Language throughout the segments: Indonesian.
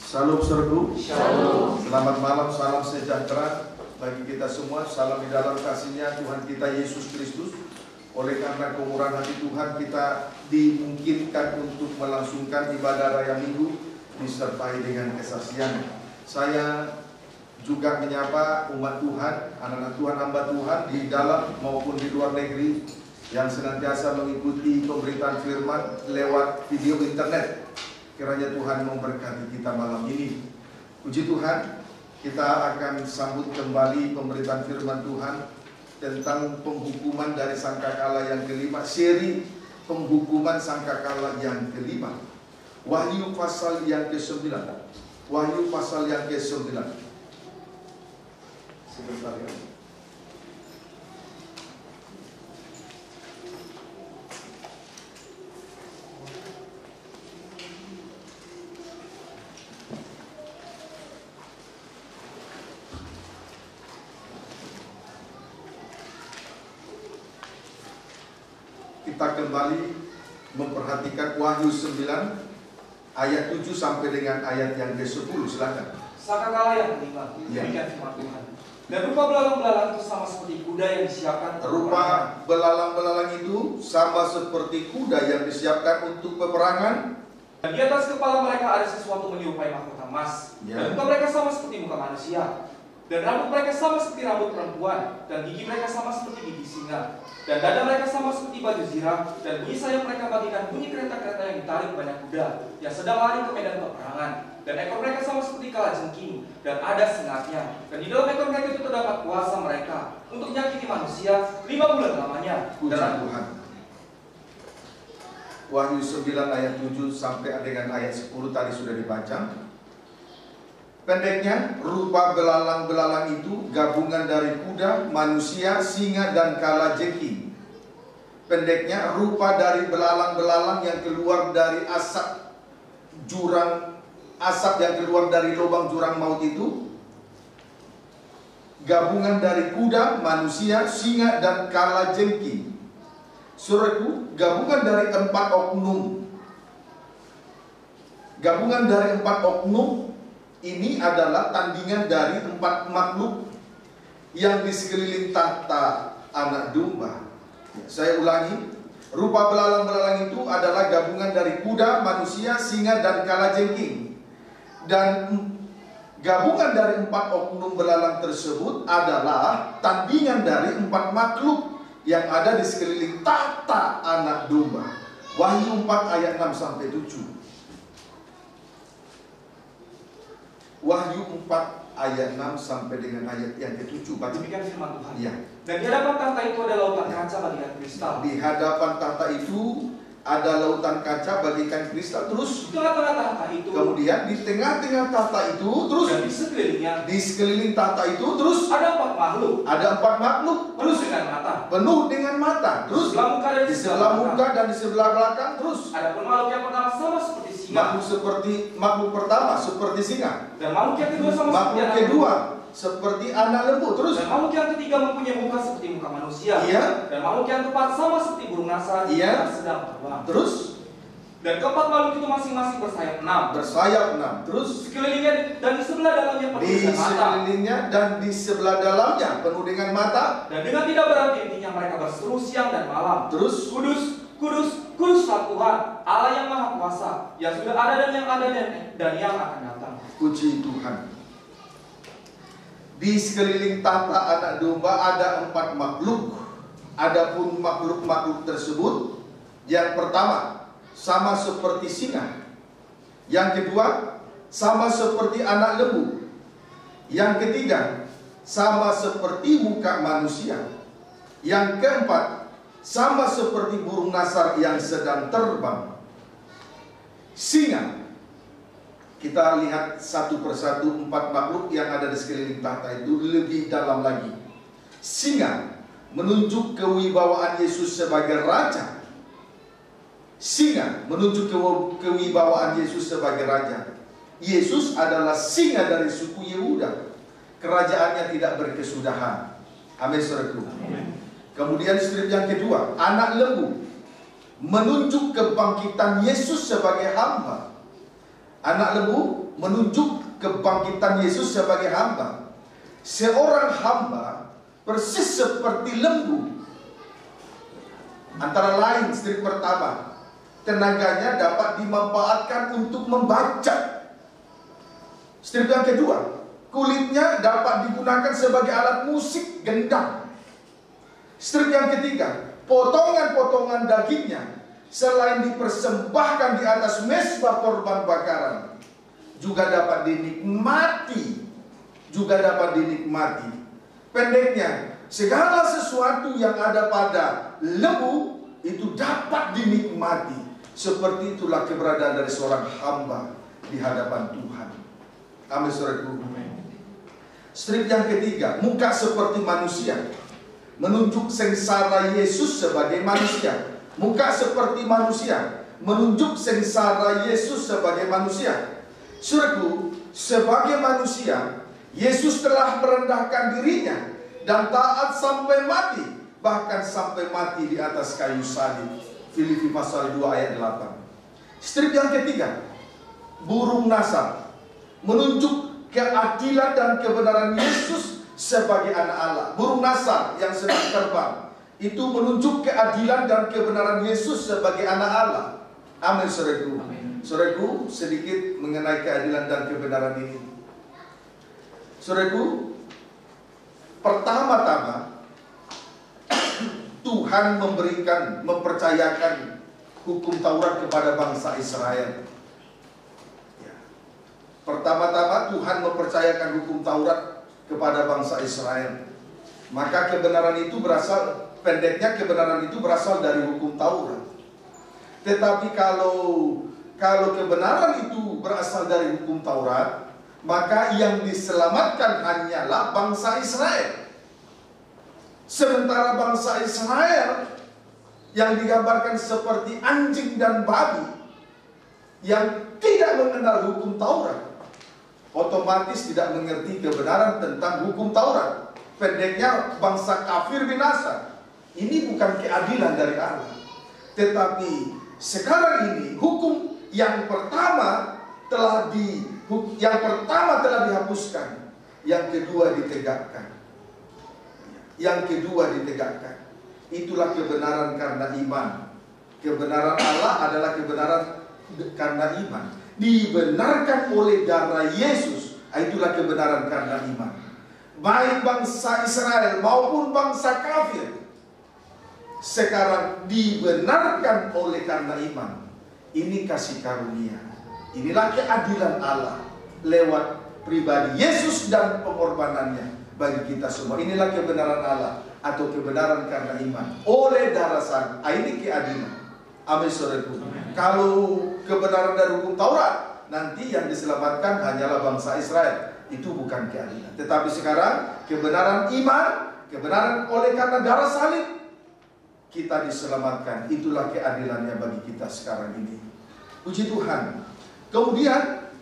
Salam serbu. Shalom. Selamat malam, salam sejahtera bagi kita semua. Salam di dalam kasih-Nya Tuhan kita Yesus Kristus. Oleh karena kemurahan hati Tuhan, kita dimungkinkan untuk melangsungkan ibadah Raya Minggu disertai dengan kesaksian. Saya juga menyapa umat Tuhan, anak-anak Tuhan, hamba Tuhan di dalam maupun di luar negeri yang senantiasa mengikuti pemberitaan firman lewat video internet. Kiranya Tuhan memberkati kita malam ini. Puji Tuhan, kita akan sambut kembali pemberitaan firman Tuhan tentang penghukuman dari sangkakala yang kelima, seri penghukuman sangkakala yang kelima. Wahyu pasal yang ke-9. Wahyu pasal yang ke-9. Sebentar ya. Kita kembali memperhatikan Wahyu 9 ayat 7 sampai dengan ayat yang ke-10. Silakan. Sangkakala yang kelima, demikian firman Tuhan. Dan rupa belalang-belalang itu sama seperti kuda yang disiapkan. Rupa belalang-belalang itu sama seperti kuda yang disiapkan untuk peperangan. Dan di atas kepala mereka ada sesuatu menyerupai mahkota emas. Dan muka mereka sama seperti muka manusia. Dan rambut mereka sama seperti rambut perempuan. Dan gigi mereka sama seperti gigi singa. Dan dada mereka sama seperti baju zirah. Dan bunyi sayap mereka bagikan bunyi kereta-kereta yang ditarik banyak kuda yang sedang lari ke medan peperangan. Dan ekor mereka sama seperti kalajengking. Dan ada sengatnya. Dan di dalam ekor mereka itu terdapat kuasa mereka untuk menyakiti manusia 5 bulan lamanya. Puji Tuhan. Wahyu 9 ayat 7 sampai dengan ayat 10 tadi sudah dibaca. Pendeknya, rupa belalang-belalang itu gabungan dari kuda, manusia, singa, dan kalajengking. Pendeknya, rupa dari belalang-belalang yang keluar dari asap yang keluar dari lubang jurang maut itu. Gabungan dari kuda, manusia, singa, dan kalajengking. Saudaraku, gabungan dari 4 oknum. Gabungan dari 4 oknum ini adalah tandingan dari 4 makhluk yang di sekeliling tahta anak domba. Saya ulangi, rupa belalang-belalang itu adalah gabungan dari kuda, manusia, singa, dan kalajengking. Dan gabungan dari 4 oknum belalang tersebut adalah tandingan dari 4 makhluk yang ada di sekeliling tahta anak domba. Wahyu 4 ayat 6 sampai 7. Wahyu 4 ayat 6 sampai dengan ayat yang ke-7. Demikian firman Tuhan. Ya. Dan di hadapan tahta itu ada lautan kaca bagikan kristal. Di hadapan tahta itu ada lautan kaca bagikan kristal. Terus Di tengah-tengah tahta itu. Kemudian di tengah-tengah tahta itu terus Dan di sekelilingnya. Di sekeliling tahta itu terus Ada 4 makhluk. ada 4 makhluk. Terus Terus dengan mata. penuh dengan mata. Terus Sebelah muka dan di sebelah muka dan di sebelah belakang. Terus Ada pun makhluk yang pertama sama seperti singa. makhluk pertama seperti singa. Dan makhluk yang kedua sama seperti Makhluk anak kedua lembu. seperti anak lembu. Terus Dan makhluk yang ketiga mempunyai muka seperti muka manusia. Iya. Dan makhluk yang keempat sama seperti burung nasar Iya. yang sedang terbang. Terus Dan keempat makhluk itu masing-masing bersayap 6. bersayap 6. Terus Sekelilingnya dan di sebelah dalamnya penuh di dengan mata. sekelilingnya dan di sebelah dalamnya penuh dengan mata. Dan dengan tidak berhenti intinya mereka berseru siang dan malam. Terus Kudus, kudus, kuduslah Tuhan, Allah yang Maha Kuasa, yang sudah ada dan yang ada dan yang akan datang. puji Tuhan. Di sekeliling tahta anak domba ada 4 makhluk. Adapun makhluk-makhluk tersebut, yang pertama sama seperti singa. Yang kedua sama seperti anak lembu. Yang ketiga sama seperti muka manusia. Yang keempat sama seperti burung nasar yang sedang terbang. Singa. Kita lihat satu persatu 4 makhluk yang ada di sekeliling tahta itu lebih dalam lagi. Singa menunjuk kewibawaan Yesus sebagai raja. Singa menunjuk kewibawaan Yesus sebagai raja. Yesus adalah singa dari suku Yehuda. Kerajaannya tidak berkesudahan. Amin, saudaraku. Kemudian strip yang kedua, anak lembu menunjuk kebangkitan Yesus sebagai hamba. Anak lembu menunjuk kebangkitan Yesus sebagai hamba. Seorang hamba persis seperti lembu. Antara lain strip pertama, tenaganya dapat dimanfaatkan untuk membaca. Strip yang kedua, kulitnya dapat digunakan sebagai alat musik gendang. Strip yang ketiga, potongan-potongan dagingnya selain dipersembahkan di atas mezbah korban bakaran, juga dapat dinikmati. Pendeknya, segala sesuatu yang ada pada lembu itu dapat dinikmati. Seperti itulah keberadaan dari seorang hamba di hadapan Tuhan. Amin, saudaraku. Strip yang ketiga, muka seperti manusia, menunjuk sengsara Yesus sebagai manusia. Muka seperti manusia, menunjuk sengsara Yesus sebagai manusia. Saudaraku, sebagai manusia, Yesus telah merendahkan dirinya dan taat sampai mati, bahkan sampai mati di atas kayu salib. Filipi pasal 2 ayat 8. Strip yang ketiga, burung nasab, menunjuk keadilan dan kebenaran Yesus sebagai anak Allah. Burung nasab yang sedang terbang itu menunjuk keadilan dan kebenaran Yesus sebagai anak Allah. Amin, saudaraku. Saudaraku, sedikit mengenai keadilan dan kebenaran ini. Saudaraku, pertama-tama Tuhan mempercayakan hukum Taurat kepada bangsa Israel. Pertama-tama Tuhan mempercayakan hukum Taurat kepada bangsa Israel. Maka kebenaran itu berasal, pendeknya kebenaran itu berasal dari hukum Taurat. Tetapi kalau kebenaran itu berasal dari hukum Taurat, maka yang diselamatkan hanyalah bangsa Israel. Sementara bangsa Israel yang digambarkan seperti anjing dan babi yang tidak mengenal hukum Taurat, otomatis tidak mengerti kebenaran tentang hukum Taurat. Pendeknya bangsa kafir binasa. Ini bukan keadilan dari Allah. Tetapi sekarang ini hukum yang pertama telah dihapuskan, yang kedua ditegakkan. Itulah kebenaran karena iman. Kebenaran Allah adalah kebenaran karena iman. Dibenarkan oleh darah Yesus, itulah kebenaran karena iman. Baik bangsa Israel maupun bangsa kafir sekarang dibenarkan oleh karena iman. Ini kasih karunia. Inilah keadilan Allah lewat pribadi Yesus dan pengorbanannya bagi kita semua. Inilah kebenaran Allah atau kebenaran karena iman oleh darah Sang. Ini keadilan. Amin, saudaraku. Kalau kebenaran dari hukum Taurat, nanti yang diselamatkan hanyalah bangsa Israel. Itu bukan keadilan. Tetapi sekarang kebenaran iman, kebenaran oleh karena darah salib, kita diselamatkan. Itulah keadilannya bagi kita sekarang ini. Puji Tuhan. Kemudian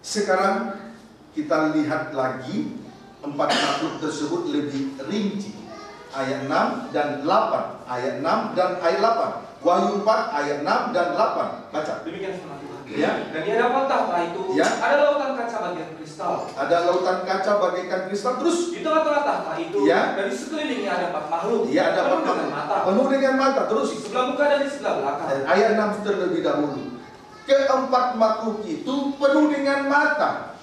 sekarang kita lihat lagi 4 makhluk tersebut lebih rinci. Ayat 6 dan 8. Ayat 6 dan ayat 8. Wahyu 4 ayat 6 dan 8. Baca. Demikian firman Tuhan. Ya. Dan di hadapan tahta itu ada lautan kaca bagaikan kristal. Ada lautan kaca bagaikan kristal. Terus di tengah-tengah tahta itu dan di sekelilingnya ada 4 makhluk. Ada 4 makhluk. Penuh dengan mata. Terus di sebelah muka dan di sebelah belakang. Ayat 6 terlebih dahulu. Keempat makhluk itu penuh dengan mata,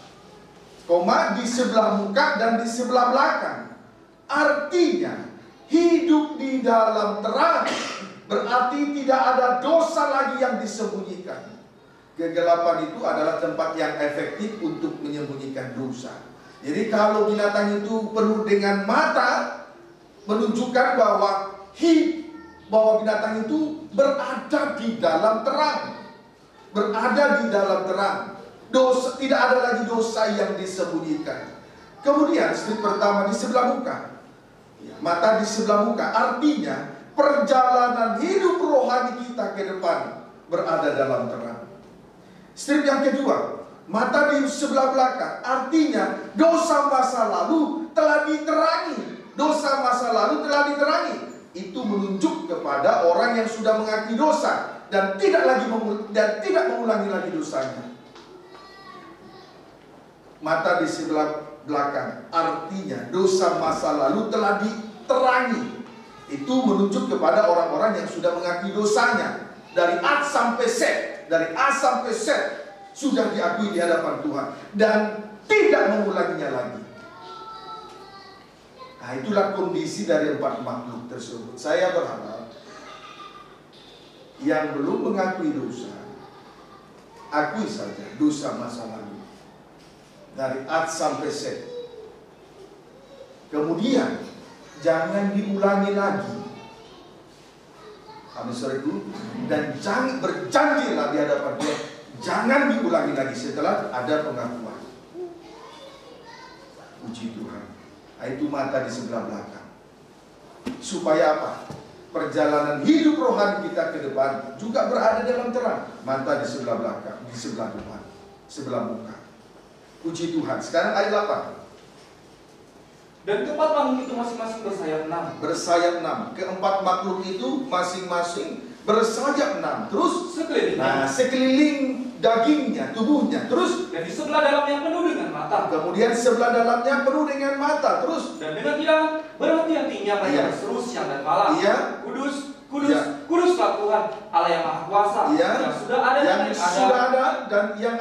di sebelah muka dan di sebelah belakang. Artinya hidup di dalam terang. Berarti tidak ada dosa lagi yang disembunyikan. Kegelapan itu adalah tempat yang efektif untuk menyembunyikan dosa. Jadi kalau binatang itu penuh dengan mata, menunjukkan bahwa binatang itu berada di dalam terang. Berada di dalam terang. Dosa, tidak ada lagi dosa yang disembunyikan. Kemudian strip pertama di sebelah muka. Mata di sebelah muka. Artinya perjalanan hidup rohani kita ke depan berada dalam terang. Strip yang kedua, mata di sebelah belakang. Artinya dosa masa lalu telah diterangi. Dosa masa lalu telah diterangi. itu menunjuk kepada orang yang sudah mengakui dosa dan tidak mengulangi lagi dosanya. Mata di sebelah belakang artinya dosa masa lalu telah diterangi. Itu menunjuk kepada orang-orang yang sudah mengakui dosanya dari A sampai Z, sudah diakui di hadapan Tuhan dan tidak mengulanginya lagi. Nah, itulah kondisi dari 4 makhluk tersebut. Saya berharap yang belum mengakui dosa, akui saja dosa masa lalu dari A sampai Z. Kemudian jangan diulangi lagi. Amin, saudaraku. Dan jangan berjanjilah di hadapan Dia, jangan diulangi lagi setelah ada pengakuan. Puji Tuhan. Nah, itu mata di sebelah belakang. Supaya apa? Perjalanan hidup rohani kita ke depan juga berada dalam terang. Mata di sebelah belakang, di sebelah depan, sebelah muka. Puji Tuhan. Sekarang ayat 8. Dan keempat makhluk itu masing-masing bersayap 6. Bersayap 6. Keempat makhluk itu masing-masing bersayap 6. Terus sekeliling dagingnya, tubuhnya. Terus dan di sebelah dalamnya penuh dengan mata. Kemudian sebelah dalamnya penuh dengan mata. Terus dan dengan tidak berhenti-hentinya mereka berseru siang dan malam. Kudus, kudus, kuduslah Tuhan Allah yang Maha Kuasa. Yang sudah ada dan yang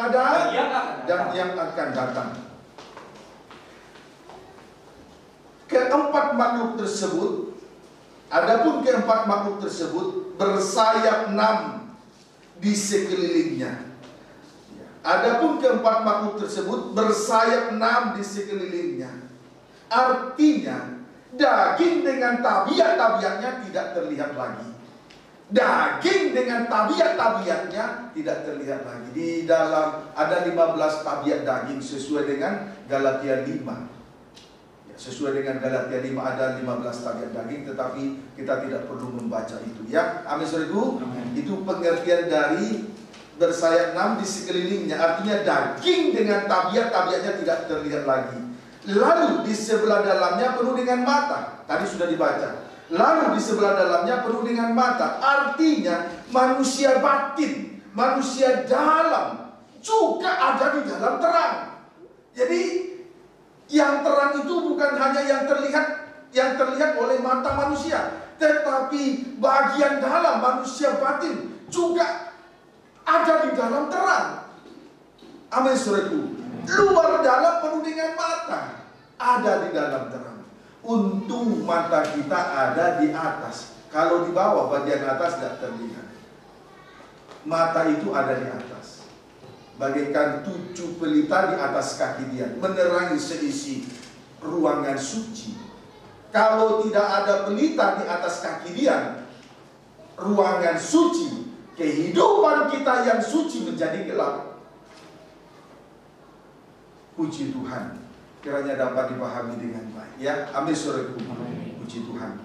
akan datang. Keempat makhluk tersebut, adapun keempat makhluk tersebut bersayap 6 di sekelilingnya. Adapun keempat makhluk tersebut bersayap 6 di sekelilingnya. Artinya daging dengan tabiat-tabiatnya tidak terlihat lagi. Daging dengan tabiat-tabiatnya tidak terlihat lagi. Di dalam ada 15 tabiat daging sesuai dengan Galatia 5. Sesuai dengan Galatia 5 ada 15 tabiat daging, tetapi kita tidak perlu membaca itu. Ya, amin saudaraku. Itu pengertian dari bersayap 6 di sekelilingnya. Artinya daging dengan tabiat-tabiatnya tidak terlihat lagi. Lalu di sebelah dalamnya penuh dengan mata. Tadi sudah dibaca. Lalu di sebelah dalamnya penuh dengan mata. Artinya manusia batin, manusia dalam juga ada di dalam terang. Jadi yang terang itu bukan hanya yang terlihat oleh mata manusia, tetapi bagian dalam manusia batin juga ada di dalam terang. Amin saudaraku. Luar dalam penuh dengan mata, ada di dalam terang. Untung mata kita ada di atas. Kalau di bawah bagian atas tidak terlihat. Mata itu ada di atas. Bagaikan 7 pelita di atas kaki Dia, menerangi seisi ruangan suci. Kalau tidak ada pelita di atas kaki Dia, ruangan suci, kehidupan kita yang suci menjadi gelap. Puji Tuhan, kiranya dapat dipahami dengan baik. Ya, amin saudaraku. Puji Tuhan.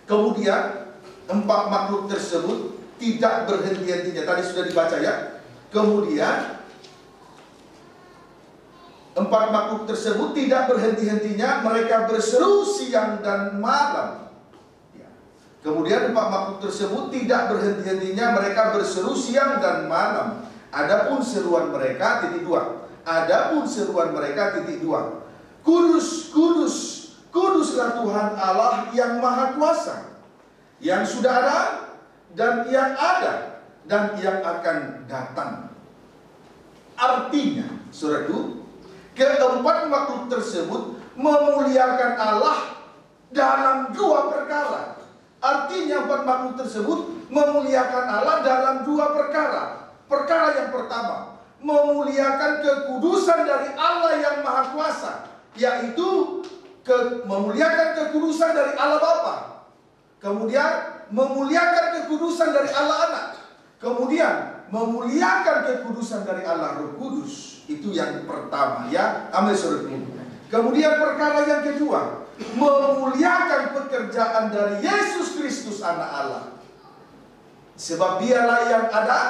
Kemudian 4 makhluk tersebut tidak berhenti-hentinya. Tadi sudah dibaca ya. Kemudian 4 makhluk tersebut tidak berhenti-hentinya, mereka berseru siang dan malam. Kemudian 4 makhluk tersebut tidak berhenti-hentinya, mereka berseru siang dan malam. Adapun seruan mereka, titik 2. Adapun seruan mereka, titik 2. Kudus, kudus, kuduslah Tuhan Allah yang Maha Kuasa, yang sudah ada dan yang ada dan yang akan datang. Artinya, saudaraku, keempat makhluk tersebut memuliakan Allah dalam 2 perkara. Artinya 4 makhluk tersebut memuliakan Allah dalam 2 perkara. Perkara yang pertama, memuliakan kekudusan dari Allah yang Maha Kuasa, yaitu memuliakan kekudusan dari Allah Bapa. Kemudian memuliakan kekudusan dari Allah Anak. Kemudian memuliakan kekudusan dari Allah Roh Kudus. Itu yang pertama ya. Amin saudaraku. Kemudian perkara yang kedua, memuliakan pekerjaan dari Yesus Kristus Anak Allah. Sebab Dialah yang ada,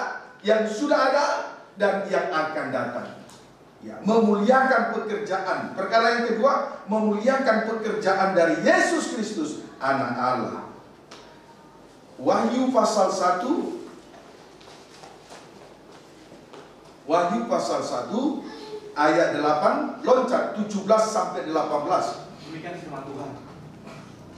yang sudah ada, dan yang akan datang. Ya, memuliakan pekerjaan. Perkara yang kedua, memuliakan pekerjaan dari Yesus Kristus anak Allah. Wahyu pasal 1 ayat 8 loncat 17 sampai 18. Demikian firman Tuhan.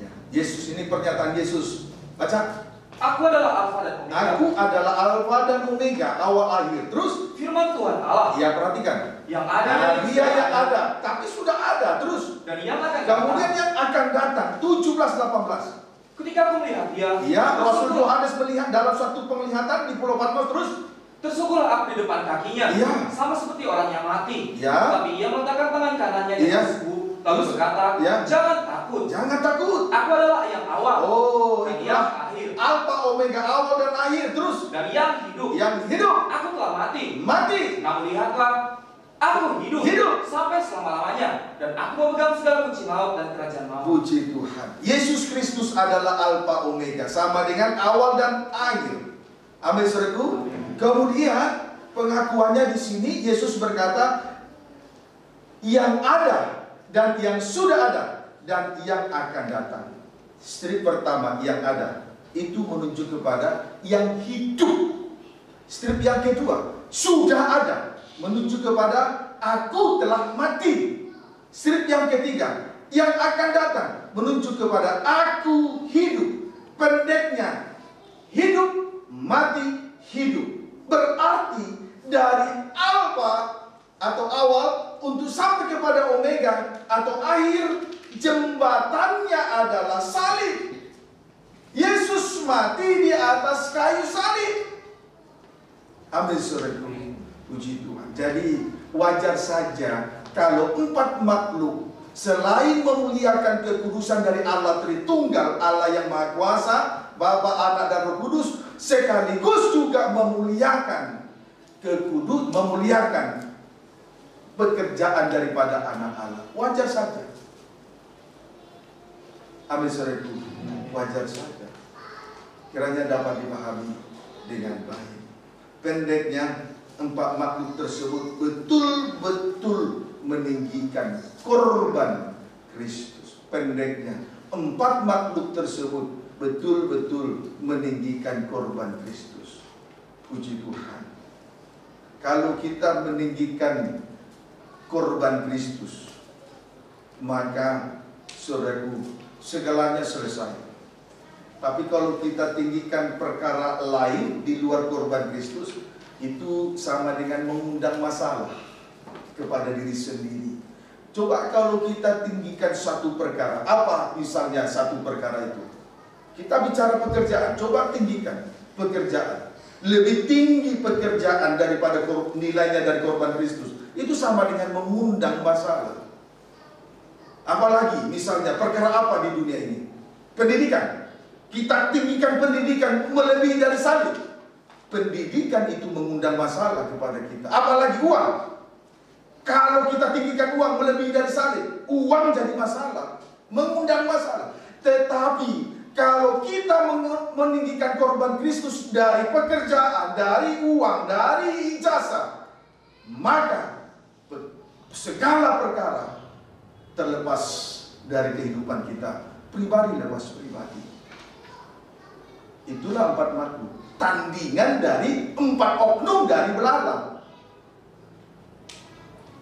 Ya, Yesus ini pernyataan Yesus. Baca. Aku adalah Alfa dan Omega. Aku adalah Alfa dan Omega, awal akhir. Terus firman Tuhan Allah. Ya, perhatikan. Yang ada Nah, dia yang ada, tapi sudah ada. Terus dan yang akan kemudian datang. yang akan datang 17-18. Ketika aku melihat dia, Ya, Rasul Yohanes melihat dalam suatu penglihatan di Pulau Patmos. Terus tersungguhlah aku di depan kakinya, Iya. sama seperti orang yang mati. Ya. Tapi ia meletakkan tangan kanannya di Iya. atasku, lalu berkata, Ya. jangan takut. Jangan takut. Aku adalah yang awal Oh, dan itulah yang akhir Alfa Omega, awal dan akhir. Terus dan yang hidup. yang hidup Aku telah mati. mati. Namun lihatlah, aku hidup, sampai selama-lamanya, dan aku memegang segala kunci maut dan kerajaan maut. Puji Tuhan. Yesus Kristus adalah Alfa Omega, sama dengan awal dan akhir. Amin, saudaraku. Kemudian pengakuannya di sini Yesus berkata, yang ada dan yang sudah ada dan yang akan datang. Strip pertama, yang ada, itu menunjuk kepada yang hidup. Strip yang kedua, sudah ada, menunjuk kepada aku telah mati. Strip yang ketiga, yang akan datang, menunjuk kepada aku hidup. Pendeknya, hidup, mati, hidup. Berarti dari Alfa atau awal untuk sampai kepada Omega atau akhir, jembatannya adalah salib. Yesus mati di atas kayu salib. Amin, saudaraku. Puji Tuhan. Jadi wajar saja kalau empat makhluk selain memuliakan kekudusan dari Allah Tritunggal, Allah yang Maha Kuasa, Bapa, Anak, dan Roh Kudus, sekaligus juga memuliakan memuliakan pekerjaan daripada anak Allah. Wajar saja. Amin, saudaraku. Wajar saja. Kiranya dapat dipahami dengan baik. Pendeknya, empat makhluk tersebut betul-betul meninggikan korban Kristus. Pendeknya, empat makhluk tersebut betul-betul meninggikan korban Kristus. Puji Tuhan. Kalau kita meninggikan korban Kristus, maka saudaraku, segalanya selesai. Tapi kalau kita tinggikan perkara lain di luar korban Kristus, itu sama dengan mengundang masalah kepada diri sendiri. Coba kalau kita tinggikan satu perkara, apa misalnya satu perkara itu? Kita bicara pekerjaan, coba tinggikan pekerjaan. Lebih tinggi pekerjaan daripada nilainya dari korban Kristus. Itu sama dengan mengundang masalah. Apalagi misalnya perkara apa di dunia ini? Pendidikan. Kita tinggikan pendidikan melebihi dari salib. Pendidikan itu mengundang masalah kepada kita. Apalagi uang. Kalau kita tinggikan uang melebihi dari salib, uang jadi masalah, mengundang masalah. Tetapi kalau kita meninggikan korban Kristus dari pekerjaan, dari uang, dari ijazah, maka segala perkara terlepas dari kehidupan kita pribadi, lepas pribadi. Itulah empat makhluk, tandingan dari empat oknum dari belalang: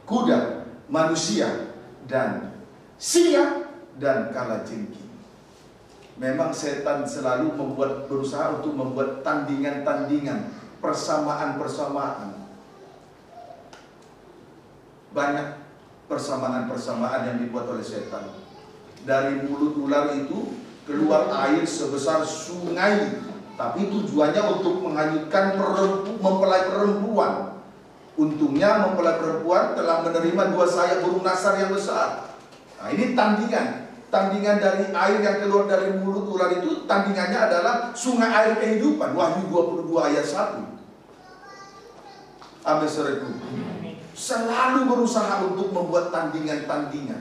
kuda, manusia, dan singa, dan kalajengking. Memang setan selalu berusaha untuk membuat tandingan-tandingan, persamaan-persamaan. Banyak persamaan-persamaan yang dibuat oleh setan. Dari mulut ular itu keluar air sebesar sungai, tapi tujuannya untuk menghanyutkan mempelai perempuan. Untungnya mempelai perempuan telah menerima 2 sayap burung nasar yang besar. Nah, ini tandingan dari air yang keluar dari mulut ular itu, tandingannya adalah sungai air kehidupan. Wahyu 22 ayat 1. Amin, saudaraku. Selalu berusaha untuk membuat tandingan-tandingan.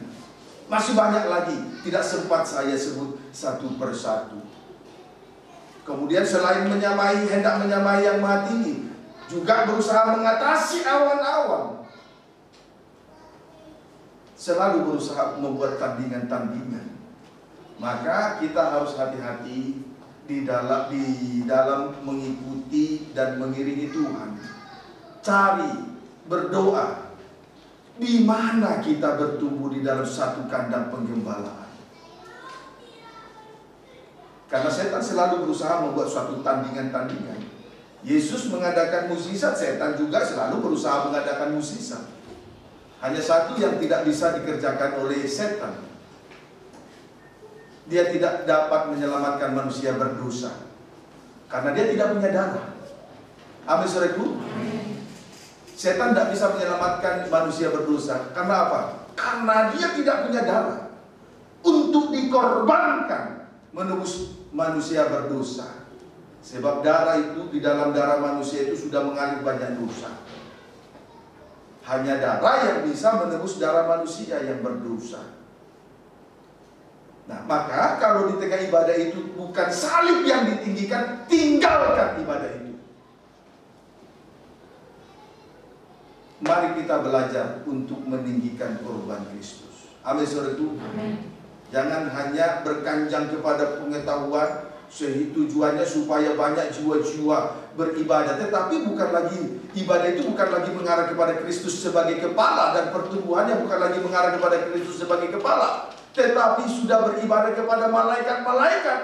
Masih banyak lagi, tidak sempat saya sebut satu persatu. Kemudian selain hendak menyamai yang Maha Tinggi, juga berusaha mengatasi awan-awan. Selalu berusaha membuat tandingan-tandingan. Maka kita harus hati-hati di dalam mengikuti dan mengiringi Tuhan. Cari, berdoa, di mana kita bertumbuh di dalam satu kandang penggembalaan. Karena setan selalu berusaha membuat suatu tandingan-tandingan. Yesus mengadakan mukjizat, setan juga selalu berusaha mengadakan mukjizat. Hanya satu yang tidak bisa dikerjakan oleh setan. Dia tidak dapat menyelamatkan manusia berdosa karena dia tidak punya darah. Amin, saudaraku. Setan tidak bisa menyelamatkan manusia berdosa karena apa? Karena dia tidak punya darah untuk dikorbankan menebus manusia berdosa. Sebab darah itu, di dalam darah manusia itu sudah mengalir banyak dosa. Hanya darah yang bisa menebus darah manusia yang berdosa. Nah, maka kalau di tengah ibadah itu bukan salib yang ditinggikan, tinggalkan ibadah itu. Mari kita belajar untuk meninggikan korban Kristus. Amin, saudaraku. Jangan hanya berkanjang kepada pengetahuan, tujuannya supaya banyak jiwa-jiwa beribadah. Tetapi bukan lagi, ibadah itu bukan lagi mengarah kepada Kristus sebagai kepala, dan pertumbuhannya bukan lagi mengarah kepada Kristus sebagai kepala, tetapi sudah beribadah kepada malaikat-malaikat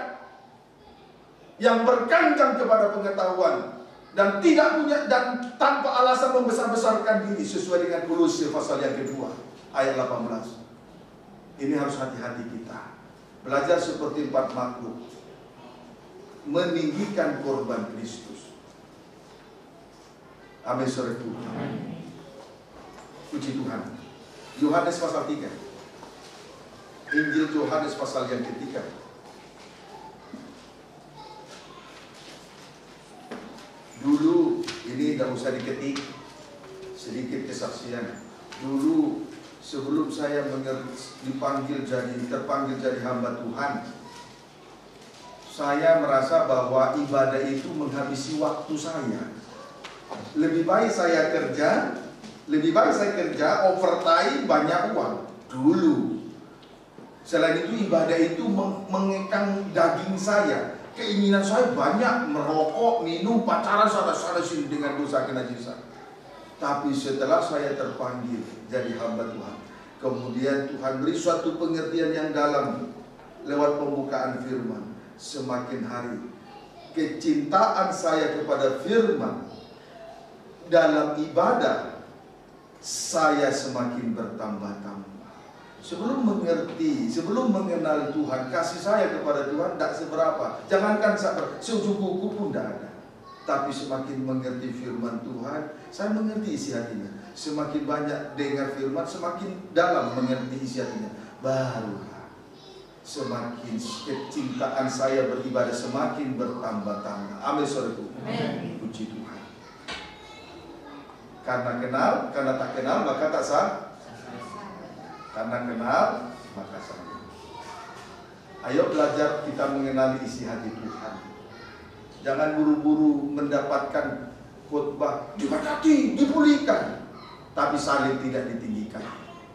yang berkanjang kepada pengetahuan dan tidak punya, dan tanpa alasan membesar-besarkan diri, sesuai dengan Kolose pasal yang kedua ayat 18. Ini harus hati-hati kita. Belajar seperti 4 makhluk, meninggikan korban Kristus. Amin, saudaraku. Puji Tuhan. Yohanes pasal 3. Injil Yohanes pasal yang ketiga. Dulu, ini tidak usah diketik, sedikit kesaksian. Dulu sebelum saya terpanggil jadi hamba Tuhan, saya merasa bahwa ibadah itu menghabisi waktu saya. Lebih baik saya kerja overtime, banyak uang dulu. Selain itu, ibadah itu mengekang daging saya. Keinginan saya banyak, merokok, minum, pacaran, sana sini dengan dosa kenajisan. Tapi setelah saya terpanggil jadi hamba Tuhan, kemudian Tuhan beri suatu pengertian yang dalam lewat pembukaan firman. Semakin hari kecintaan saya kepada firman dalam ibadah saya semakin bertambah-tambah. Sebelum mengenal Tuhan, kasih saya kepada Tuhan tidak seberapa. Jangankan seujung kuku pun tidak ada. Tapi semakin mengerti firman Tuhan, saya mengerti isi hatinya. Semakin banyak dengar firman, semakin dalam mengerti isi hatinya. Barulah semakin kecintaan saya beribadah semakin bertambah-tambah. Amin, saudaraku. Puji Tuhan. Karena kenal, karena tak kenal maka tak sah. Karena kenal maka sayang. Ayo belajar kita mengenali isi hati Tuhan. Jangan buru-buru mendapatkan khotbah diberkati, dipulihkan, tapi salib tidak ditinggikan.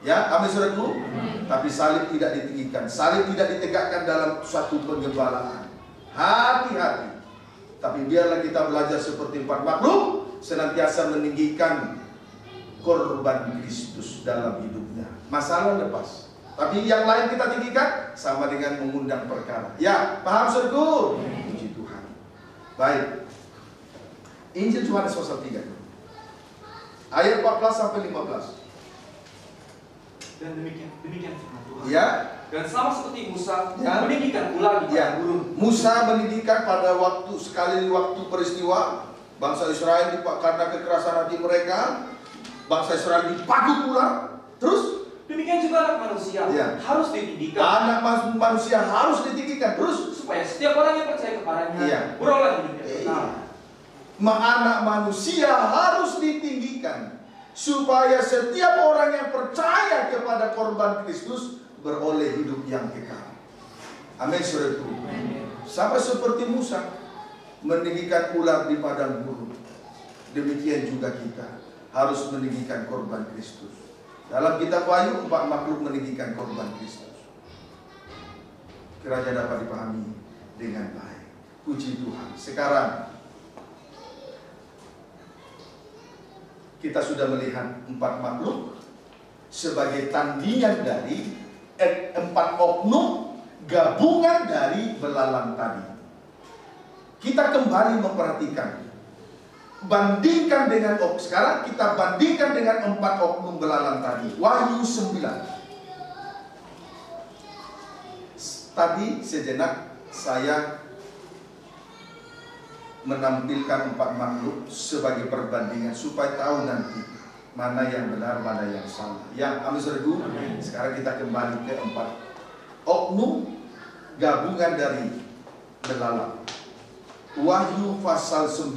Ya, amin, saudaraku. Tapi salib tidak ditinggikan, salib tidak ditegakkan dalam suatu penggembalaan. Hati-hati. Tapi biarlah kita belajar seperti 4 makhluk, senantiasa meninggikan korban Kristus dalam hidupnya. Masalah lepas, tapi yang lain kita tinggikan, sama dengan mengundang perkara. Ya, paham, saudaraku? Puji Tuhan. Baik. Injil Yohanes pasal 3 ayat 14 sampai 15. Dan demikian firman Tuhan. Ya. Dan sama seperti Musa meninggikan ular di padang gurun. Musa meninggikan pada waktu peristiwa bangsa Israel karena kekerasan hati mereka, bangsa Israel dipagut ular. Terus demikian juga anak manusia harus ditinggikan. Anak manusia harus ditinggikan. Terus supaya setiap orang yang percaya kepadanya beroleh hidup yang kekal. Anak manusia harus ditinggikan supaya setiap orang yang percaya kepada korban Kristus beroleh hidup yang kekal. Amin, saudaraku. Sama seperti Musa meninggikan ular di padang gurun, demikian juga kita harus meninggikan korban Kristus. Dalam kitab Wahyu 4 makhluk meninggikan korban Kristus. Kiranya dapat dipahami dengan baik. Puji Tuhan. Sekarang kita sudah melihat 4 makhluk sebagai tandingan dari 4 oknum gabungan dari belalang tadi. Kita kembali memperhatikan, bandingkan dengan sekarang kita bandingkan dengan 4 oknum belalang tadi. Wahyu 9. Tadi sejenak saya menampilkan 4 makhluk sebagai perbandingan supaya tahu nanti mana yang benar, mana yang salah. Ya, amin saudaraku. Sekarang kita kembali ke 4 oknum gabungan dari belalang. Wahyu pasal 9.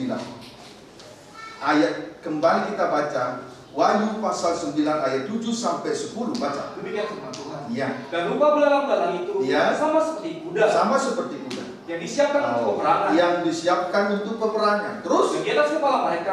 Ayat kembali kita baca Wahyu pasal 9 ayat 7 sampai 10, baca. Demikian firman Tuhan. Ya. Dan rupa belalang-belalang itu sama seperti kuda. Sama seperti kuda. Yang disiapkan untuk peperangan. Yang disiapkan untuk peperangan. Terus dan di atas kepala mereka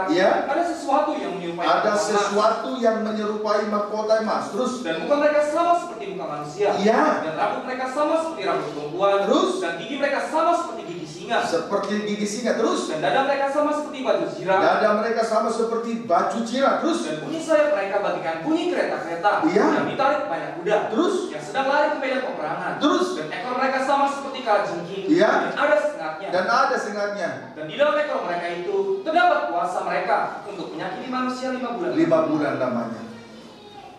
ada sesuatu yang menyerupai sesuatu yang menyerupai mahkota emas. Terus dan muka mereka sama seperti muka manusia. Dan rambut mereka sama seperti rambut perempuan. Terus dan gigi mereka sama seperti gigi singa. Seperti gigi singa. Terus dan dada mereka sama seperti baju zirah. Dada mereka sama seperti baju zirah. Terus dan bunyi sayap mereka bagaikan bunyi kereta-kereta yang ditarik banyak kuda. Terus yang sedang lari ke medan peperangan. Terus dan ekor mereka sama seperti kalajengking. Dan ada sengatnya. Dan di dalam ekor mereka itu terdapat kuasa mereka untuk menyakiti manusia 5 bulan. 5 bulan lamanya.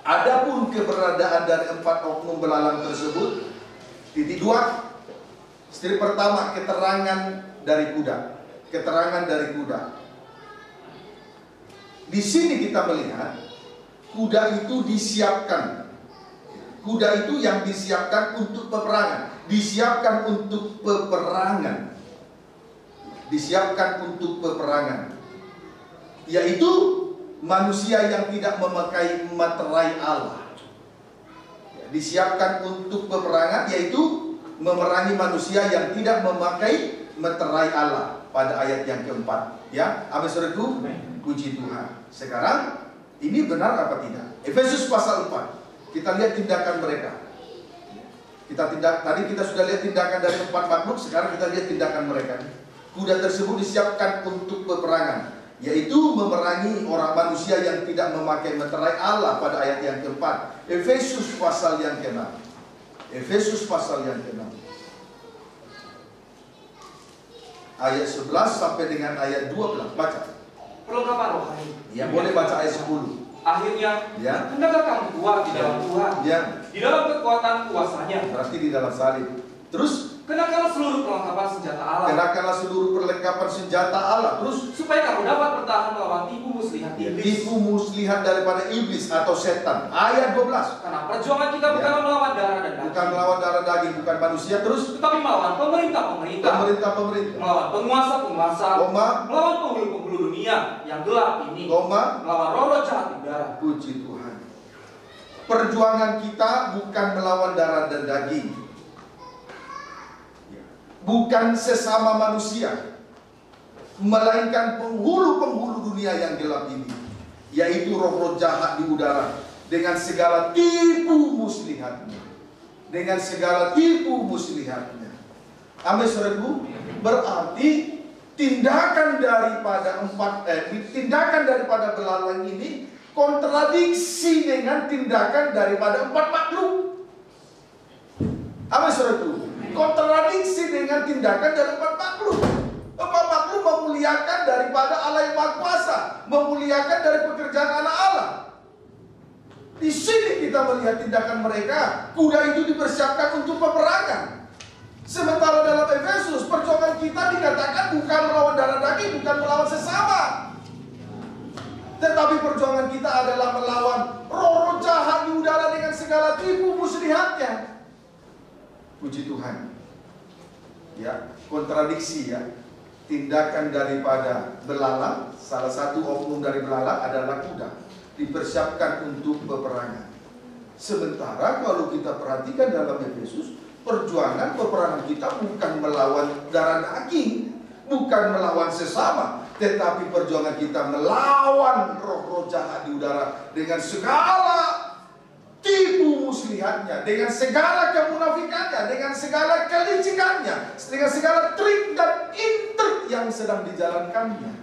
Adapun keberadaan dari 4 oknum belalang tersebut, titik 2. Strip pertama, keterangan dari kuda. Keterangan dari kuda. Di sini kita melihat kuda itu disiapkan. Kuda itu yang disiapkan untuk peperangan. Disiapkan untuk peperangan. Disiapkan untuk peperangan. Yaitu manusia yang tidak memakai materai Allah. Disiapkan untuk peperangan, yaitu memerangi manusia yang tidak memakai materai Allah. Pada ayat yang keempat. Ya, amin saudaraku. Puji Tuhan. Sekarang ini benar apa tidak? Efesus pasal 4. Kita lihat tindakan mereka. Tadi kita sudah lihat tindakan dari 4 makhluk. Sekarang kita lihat tindakan mereka. Kuda tersebut disiapkan untuk peperangan, yaitu memerangi orang manusia yang tidak memakai meterai Allah pada ayat yang keempat. Efesus pasal yang ke-6. Efesus pasal yang ke-6. Ayat 11 sampai dengan ayat 12. Baca. Perlengkapan rohani. Ya, boleh baca ayat 10. Akhirnya, hendaklah kamu kuat di dalam Tuhan, di dalam kekuatan kuasanya. Berarti di dalam salib. Terus kenakanlah seluruh perlengkapan senjata Allah. Kenakanlah seluruh perlengkapan senjata Allah. Terus supaya kamu dapat bertahan melawan tipu muslihat iblis. Tipu muslihat daripada iblis atau setan. Ayat 12. Karena perjuangan kita bukan melawan darah dan daging. Bukan melawan darah daging, bukan manusia. Terus tetapi melawan pemerintah-pemerintah. Melawan penguasa-penguasa. Melawan penghulu-penghulu dunia yang gelap ini. Melawan roh-roh jahat di udara. Puji Tuhan. Perjuangan kita bukan melawan darah dan daging, bukan sesama manusia, melainkan penghulu-penghulu dunia yang gelap ini, yaitu roh-roh jahat di udara, dengan segala tipu muslihatnya. Dengan segala tipu muslihatnya. Amin saudaraku. Berarti tindakan daripada belalang ini kontradiksi dengan tindakan daripada 4 makhluk. Amin saudaraku. Kontradiksi dengan tindakan dari 4 makhluk. 4 makhluk memuliakan daripada Allah yang Maha Kuasa, memuliakan dari pekerjaan anak Allah. Di sini kita melihat tindakan mereka. Kuda itu dipersiapkan untuk peperangan. Sementara dalam Efesus, perjuangan kita dikatakan bukan melawan darah daging, bukan melawan sesama, tetapi perjuangan kita adalah melawan roh-roh jahat di udara dengan segala tipu muslihatnya. Puji Tuhan. Ya, kontradiksi ya. Tindakan daripada belalang, salah satu oknum dari belalang adalah kuda, dipersiapkan untuk peperangan. Sementara kalau kita perhatikan dalam Efesus, peperangan kita bukan melawan darah daging, bukan melawan sesama, tetapi perjuangan kita melawan roh-roh jahat di udara dengan segala tipu muslihatnya, dengan segala kemunafikannya, dengan segala kelicikannya, dengan segala trik dan intrik yang sedang dijalankannya.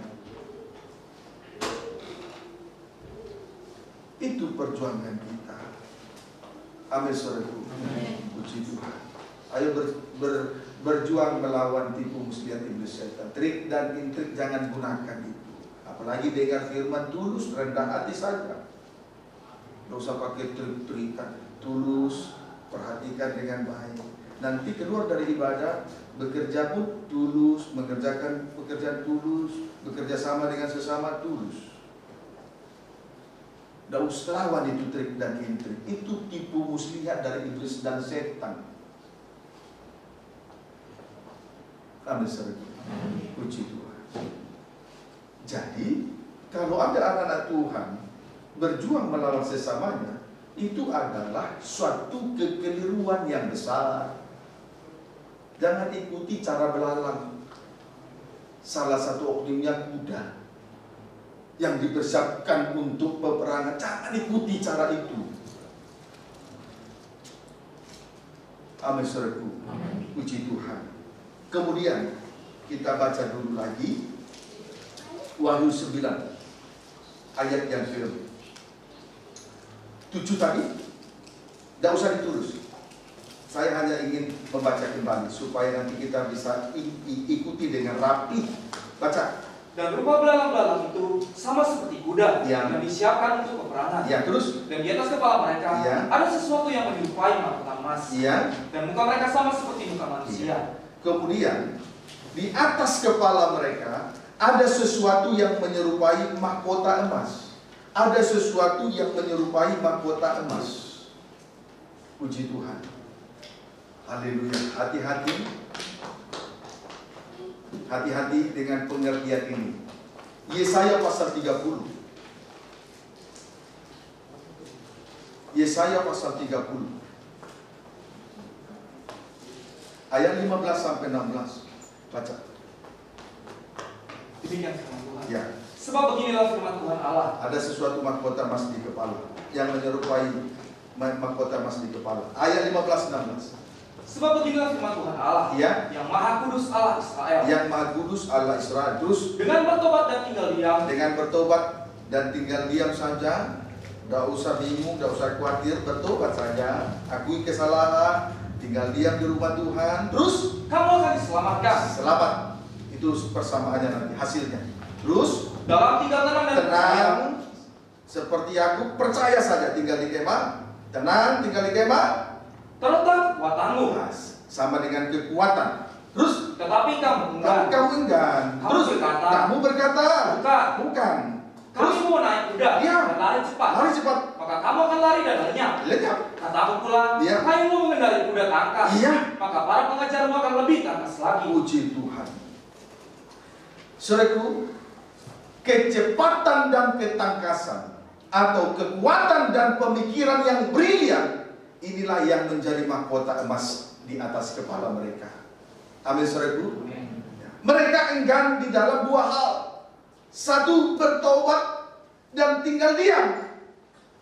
Itu perjuangan kita. Amin, saudaraku. Puji Tuhan. Ayo berjuang melawan tipu muslihat iblis setan. Trik dan intrik jangan gunakan itu. Apalagi dengar firman tulus, rendah hati saja. Tidak usah pakai trik-trikan. Tulus, perhatikan dengan baik. Nanti keluar dari ibadah, bekerja pun tulus, mengerjakan pekerjaan tulus, bekerja sama dengan sesama tulus. Tidak usah lawan itu trik dan intrik. Itu tipu muslihat dari iblis dan setan. Amin, saudara. Puji Tuhan. Jadi, kalau ada anak-anak Tuhan berjuang melawan sesamanya, itu adalah suatu kekeliruan yang besar. Jangan ikuti cara belalang. Salah satu oknumnya kuda yang dipersiapkan untuk peperangan. Jangan ikuti cara itu. Amin, saudaraku. Puji Tuhan. Kemudian kita baca dulu lagi Wahyu 9 ayat yang ke-7 tadi. Tidak usah ditulis. Saya hanya ingin membaca kembali supaya nanti kita bisa ikuti dengan rapi. Baca. Dan rupa belalang-belalang itu sama seperti kuda yang disiapkan untuk peperangan. Ya, terus. Dan di atas kepala mereka ada sesuatu yang menyerupai mahkota emas. Dan muka mereka sama seperti muka manusia. Kemudian di atas kepala mereka ada sesuatu yang menyerupai mahkota emas. Ada sesuatu yang menyerupai mahkota emas. Puji Tuhan. Haleluya. Hati-hati. Hati-hati dengan pengertian ini. Yesaya pasal 30. Yesaya pasal 30. Ayat 15 sampai 16. Baca. Demikian firman Tuhan. Ya. Sebab beginilah firman Tuhan Allah. Ada sesuatu mahkota emas di kepala yang menyerupai mahkota emas di kepala. Ayat 15-16. Sebab beginilah firman Tuhan Allah, yang Maha Kudus Allah Israel. Yang Maha Kudus Allah Israel. Terus dengan bertobat dan tinggal diam. Dengan bertobat dan tinggal diam saja. Tidak usah bingung, tidak usah khawatir. Bertobat saja. Akui kesalahan. Tinggal diam di rumah Tuhan. Terus kamu akan diselamatkan. Selamat. Itu persamaannya nanti hasilnya. Terus dalam tinggal tenang dan tenang seperti aku, percaya saja tinggal di kemah. Tenang tinggal di kemah. Terletak kekuatanmu. Sama dengan kekuatan. Terus tetapi kamu enggan. Terus kamu berkata bukan. Kamu mau naik kuda dan lari cepat. Maka kamu akan lari dan lenyap. Katamu pula, kamu mau mengendarai kuda tangkas. Maka para pengejarmu akan lebih tangkas lagi. Puji Tuhan. Saudaraku, kecepatan dan ketangkasan atau kekuatan dan pemikiran yang brilian, inilah yang menjadi mahkota emas di atas kepala mereka. Amin, saudaraku. Mereka enggan di dalam dua hal. Satu, bertobat dan tinggal diam.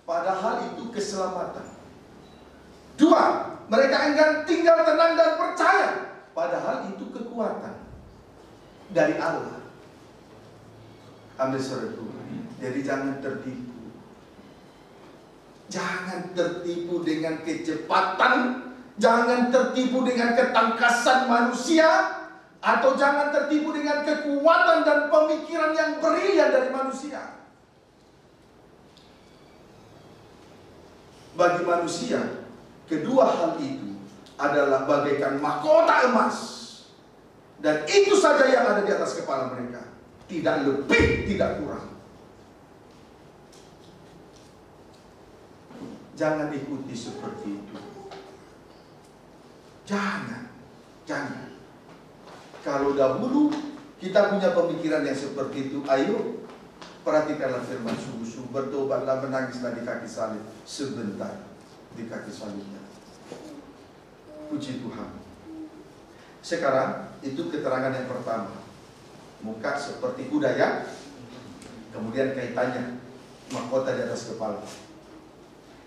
Padahal itu keselamatan. Dua, mereka enggan tinggal tenang dan percaya. Padahal itu kekuatan dari Allah. Amin, saudaraku. Jadi jangan tertipu. Jangan tertipu dengan kecepatan. Jangan tertipu dengan ketangkasan manusia. Atau jangan tertipu dengan kekuatan dan pemikiran yang brilian dari manusia. Bagi manusia, kedua hal itu adalah bagaikan mahkota emas. Dan itu saja yang ada di atas kepala mereka. Tidak lebih, tidak kurang. Jangan ikuti seperti itu. Jangan. Kalau dahulu kita punya pemikiran yang seperti itu, ayo perhatikanlah firman sungguh-sungguh, bertobatlah, menangislah di kaki salib sebentar di kaki salibnya. Puji Tuhan. Sekarang itu keterangan yang pertama. Muka seperti kuda ya. Kemudian kaitannya mahkota di atas kepala.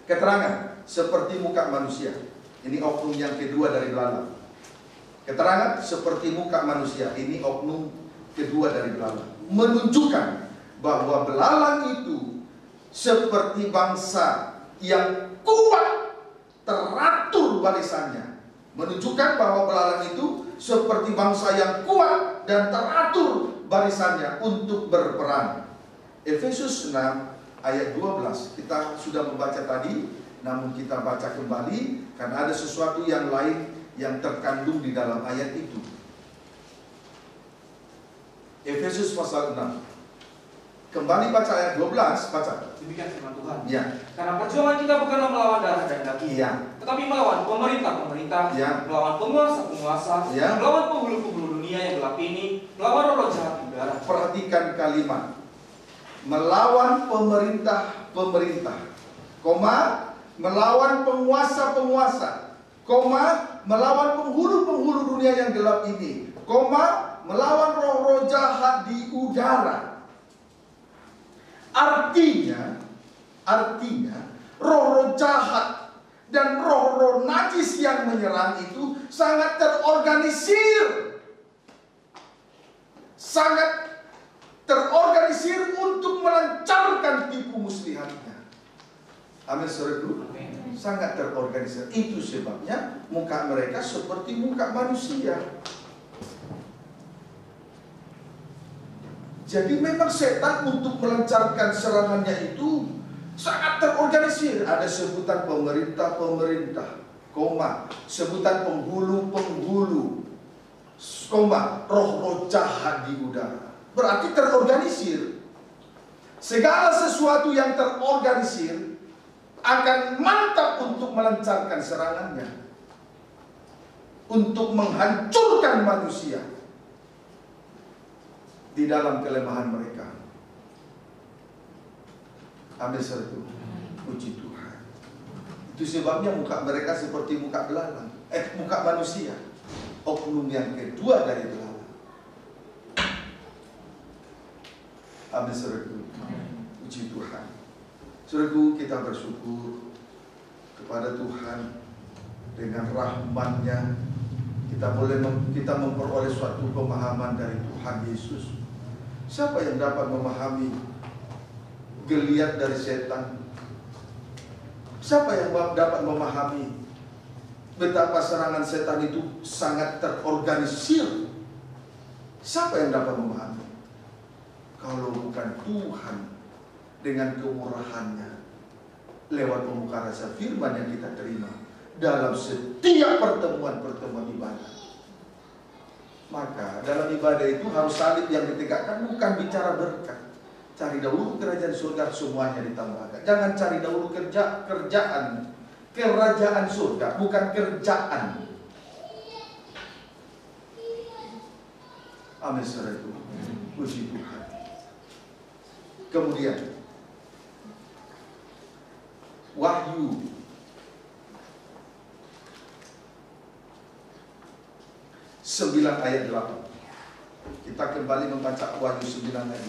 Keterangan seperti muka manusia. Ini oknum yang kedua dari belalang. Keterangan seperti muka manusia. Ini oknum kedua dari belalang. Menunjukkan bahwa belalang itu seperti bangsa yang kuat, teratur barisannya. Menunjukkan bahwa belalang itu seperti bangsa yang kuat dan teratur barisannya untuk berperang. Efesus 6 ayat 12 kita sudah membaca tadi, namun kita baca kembali karena ada sesuatu yang lain yang terkandung di dalam ayat itu. Efesus pasal 6. Kembali baca ayat 12, baca. Demikian firman Tuhan. Ya. Karena perjuangan kita bukanlah melawan darah dan daging, Ya. tetapi melawan pemerintah-pemerintah, Ya. melawan penguasa-penguasa, Ya. melawan penghulu-penghulu dunia yang gelap ini, melawan roh jahat di udara. Perhatikan kalimat. Melawan pemerintah-pemerintah, koma, melawan penguasa-penguasa, koma, melawan penghulu-penghulu dunia yang gelap ini, koma, melawan roh-roh jahat di udara. Artinya roh-roh jahat dan roh-roh najis yang menyerang itu sangat terorganisir. Sangat terorganisir untuk melancarkan tipu muslihatnya. Amin, saudaraku. Sangat terorganisir. Itu sebabnya muka mereka seperti muka manusia. Jadi memang setan untuk melancarkan serangannya itu sangat terorganisir. Ada sebutan pemerintah-pemerintah, koma, sebutan penghulu-penghulu, koma, roh-roh jahat di udara. Berarti terorganisir. Segala sesuatu yang terorganisir akan mantap untuk melancarkan serangannya, untuk menghancurkan manusia di dalam kelemahan mereka. Amin, saudara. Puji Tuhan. Itu sebabnya muka mereka seperti muka belalang, muka manusia. Oknum yang kedua dari belalang. Amin, saudaraku. Puji Tuhan. Saudaraku, kita bersyukur kepada Tuhan dengan rahmat-Nya kita memperoleh suatu pemahaman dari Tuhan Yesus. Siapa yang dapat memahami geliat dari setan? Siapa yang dapat memahami betapa serangan setan itu sangat terorganisir? Siapa yang dapat memahami? Kalau bukan Tuhan dengan kemurahan-Nya lewat pembuka rasa firman yang kita terima dalam setiap pertemuan-pertemuan ibadah. Maka dalam ibadah itu harus salib yang ditegakkan, bukan bicara berkat. Cari dahulu kerajaan surga, semuanya ditambahkan. Jangan cari dahulu kerjaan surga, bukan kerjaan. Amin, saudaraku. Puji Tuhan. Kemudian Wahyu 9 ayat 8. Kita kembali membaca Wahyu 9 ayat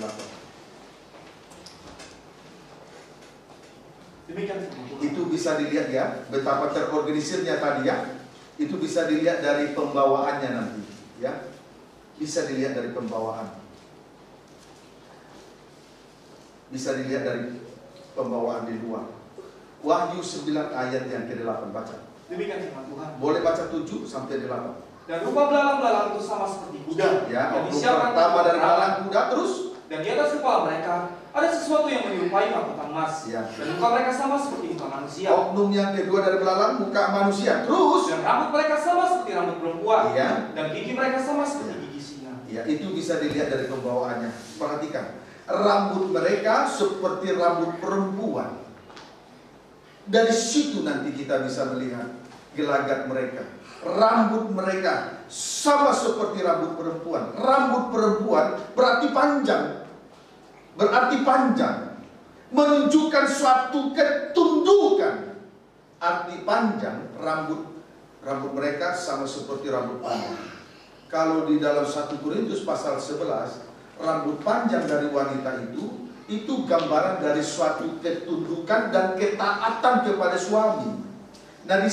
8. Itu bisa dilihat ya, betapa terorganisirnya tadi ya. Itu bisa dilihat dari pembawaannya nanti ya. Bisa dilihat dari pembawaan. Bisa dilihat dari pembawaan di luar. Wahyu 9 ayat yang ke-8, baca. Demikian firman Tuhan. Boleh baca 7 sampai 8. Dan rupa belalang-belalang itu sama seperti kuda. Ya, yang rupa pertama dari belalang kuda terus. Dan di atas kepala mereka ada sesuatu yang menyerupai mahkota emas. Ya. Dan muka mereka sama seperti muka manusia. Oknum yang kedua dari belalang muka manusia. Terus. Dan rambut mereka sama seperti rambut perempuan. Ya. Dan gigi mereka sama seperti gigi singa. Ya, itu bisa dilihat dari pembawaannya. Perhatikan. Rambut mereka seperti rambut perempuan. Dari situ nanti kita bisa melihat gelagat mereka. Rambut mereka sama seperti rambut perempuan. Rambut perempuan berarti panjang. Berarti panjang. Menunjukkan suatu ketundukan. Arti panjang, rambut mereka sama seperti rambut panjang. Kalau di dalam 1 Korintus pasal 11, rambut panjang dari wanita itu itu gambaran dari suatu ketundukan dan ketaatan kepada suami. Nah di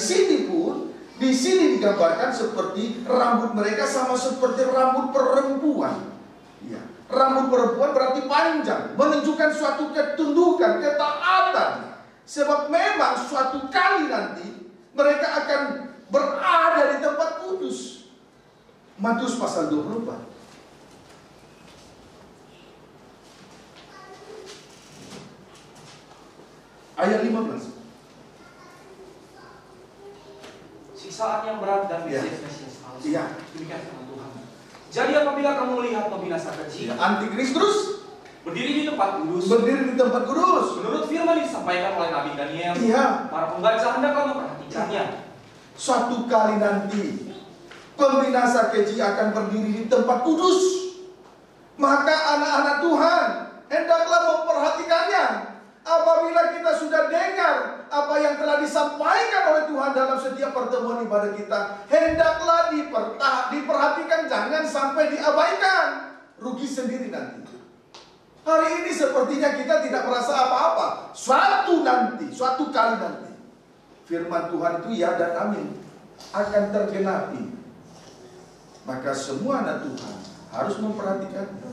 sini digambarkan seperti rambut mereka sama seperti rambut perempuan. Ya. Rambut perempuan berarti panjang, menunjukkan suatu ketundukan, ketaatan. Sebab memang suatu kali nanti mereka akan berada di tempat kudus. Matius pasal 24. Ayat 15. Siksaan yang berat dan Mesias palsu. Iya. Demikian firman Tuhan. Jadi apabila kamu melihat pembinasa keji, Antikristus berdiri di tempat kudus. Menurut firman yang disampaikan oleh Nabi Daniel, iya, para pembaca hendaklah memperhatikannya. Suatu kali nanti pembinasa keji akan berdiri di tempat kudus. Maka anak-anak Tuhan hendaklah memperhatikannya. Apabila kita sudah dengar apa yang telah disampaikan oleh Tuhan dalam setiap pertemuan ibadah kita, hendaklah diperhatikan, jangan sampai diabaikan. Rugi sendiri nanti. Hari ini sepertinya kita tidak merasa apa-apa. Suatu kali nanti firman Tuhan itu ya dan amin akan tergenapi. Maka semua anak Tuhan harus memperhatikannya.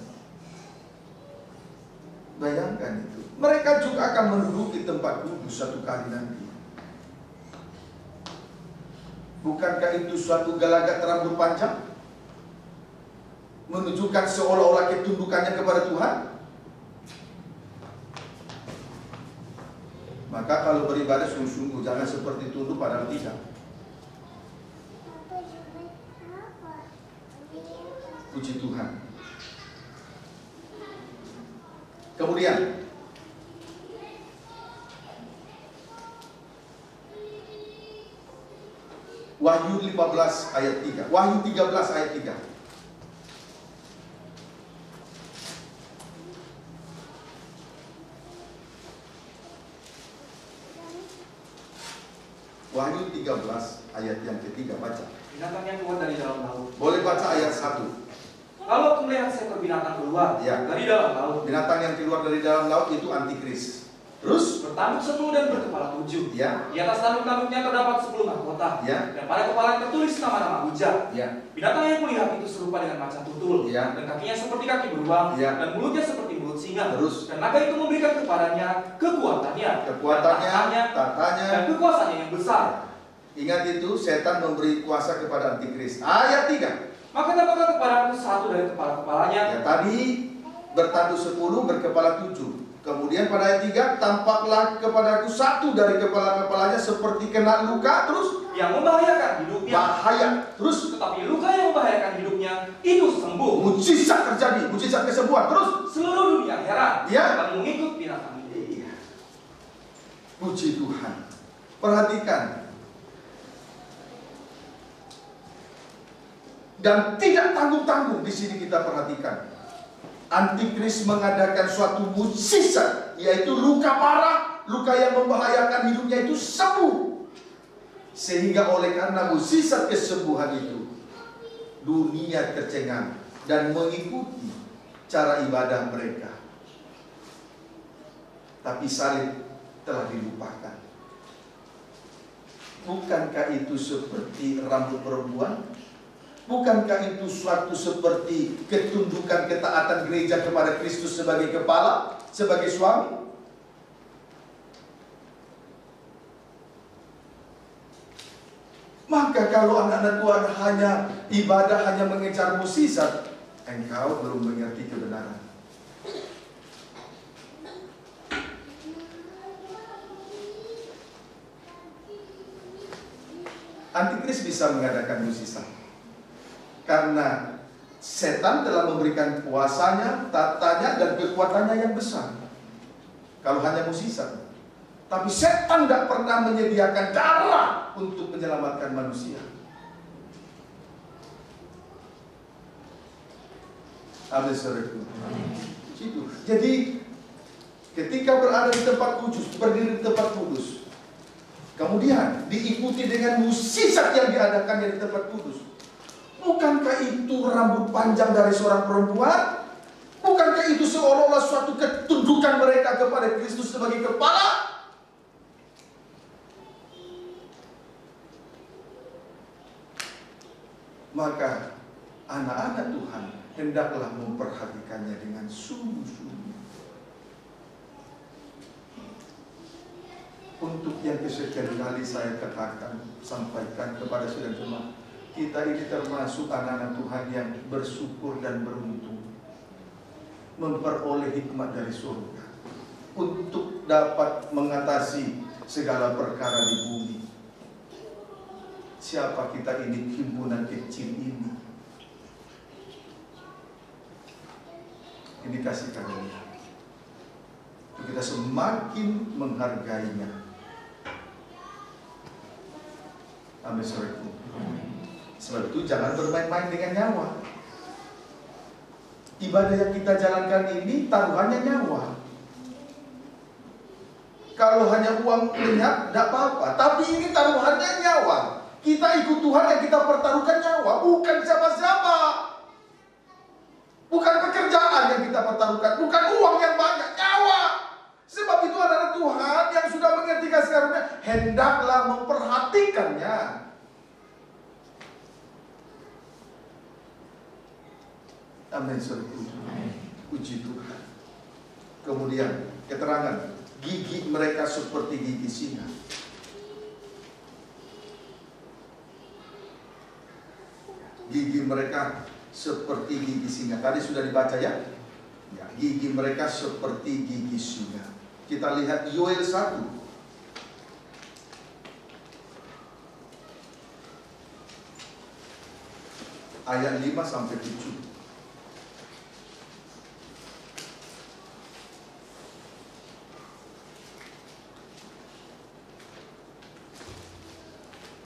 Bayangkan itu. Mereka juga akan menduduki tempat kudus suatu kali nanti. Bukankah itu suatu gelagat rambut panjang? Menunjukkan seolah-olah ketundukannya kepada Tuhan. Maka kalau beribadah sungguh-sungguh, jangan seperti tunduk padahal tidak. Puji Tuhan. Kemudian Wahyu 15 ayat 3. Wahyu 13 ayat 3. Wahyu 13 ayat yang ketiga, baca. Binatang yang keluar dari dalam laut. Boleh baca ayat 1. Lalu aku melihat seekor binatang keluar dari dalam laut. Binatang yang keluar dari dalam laut itu antikris. Terus bertanduk 10 dan berkepala 7. Ya. Di atas tanduk-tanduknya terdapat 10 mahkota. Ya. Dan pada kepala tertulis nama-nama hujah. Ya. Binatang yang kulihat itu serupa dengan macan tutul. Ya. Dan kakinya seperti kaki beruang. Ya. Dan mulutnya seperti mulut singa. Terus. Dan naga itu memberikan kepadanya kekuatannya, tatanya, dan kekuasaannya yang besar. Ingat itu, setan memberi kuasa kepada antikris. Ayat 3. Maka tampaklah kepadaku satu dari kepala-kepalanya. Ya, tadi bertanduk 10, berkepala 7. Kemudian pada ayat 3, tampaklah kepadaku satu dari kepala-kepalanya seperti kena luka, terus yang membahayakan hidupnya. Bahaya. Terus tetapi luka yang membahayakan hidupnya itu sembuh. Mujizat terjadi, mujizat kesembuhan. Terus seluruh dunia heran dan mengikut binatang ini. Puji Tuhan. Perhatikan. Dan tidak tanggung-tanggung di sini kita perhatikan. Antikris mengadakan suatu mujizat, yaitu luka parah, luka yang membahayakan hidupnya itu sembuh. Sehingga oleh karena mujizat kesembuhan itu, dunia tercengang dan mengikuti cara ibadah mereka. Tapi salib telah dilupakan. Bukankah itu seperti rambut perempuan? Bukankah itu suatu seperti ketundukan ketaatan gereja kepada Kristus sebagai kepala, sebagai suami? Maka kalau anak-anak Tuhan hanya ibadah, hanya mengejar mukjizat, engkau belum mengerti kebenaran. Antikris bisa mengadakan mukjizat karena setan telah memberikan kuasanya, tatanya, dan kekuatannya yang besar. Kalau hanya mukjizat, tapi setan tidak pernah menyediakan darah untuk menyelamatkan manusia. Amin, saudaraku. Jadi ketika berada di tempat kudus, berdiri di tempat kudus, kemudian diikuti dengan mukjizat yang diadakan di tempat kudus. Bukankah itu rambut panjang dari seorang perempuan? Bukankah itu seolah-olah suatu ketundukan Kristus sebagai kepala, maka anak-anak Tuhan hendaklah memperhatikannya dengan sungguh-sungguh. Untuk yang kesekian kali saya katakan, sampaikan kepada saudara semua, kita ini termasuk anak-anak Tuhan yang bersyukur dan beruntung memperoleh hikmat dari surga untuk dapat mengatasi segala perkara di bumi. Siapa kita ini, himpunan kecil ini? Ini kasih karunia. Kita semakin menghargainya. Amin. Sebab itu jangan bermain-main dengan nyawa. Ibadah yang kita jalankan ini taruhannya nyawa. Kalau hanya uang lenyap, tidak apa-apa. Tapi ini taruhannya nyawa. Kita ikut Tuhan yang kita pertaruhkan nyawa, bukan siapa-siapa. Bukan pekerjaan yang kita pertaruhkan, bukan uang yang banyak, nyawa. Sebab itu adalah Tuhan yang sudah mengerti kasih karunia, hendaklah memperhatikannya. Amin. Puji Tuhan. Kemudian keterangan, gigi mereka seperti gigi singa. Gigi mereka seperti gigi singa. Tadi sudah dibaca ya? Ya, gigi mereka seperti gigi singa. Kita lihat Yoel 1. Ayat 5 sampai 7.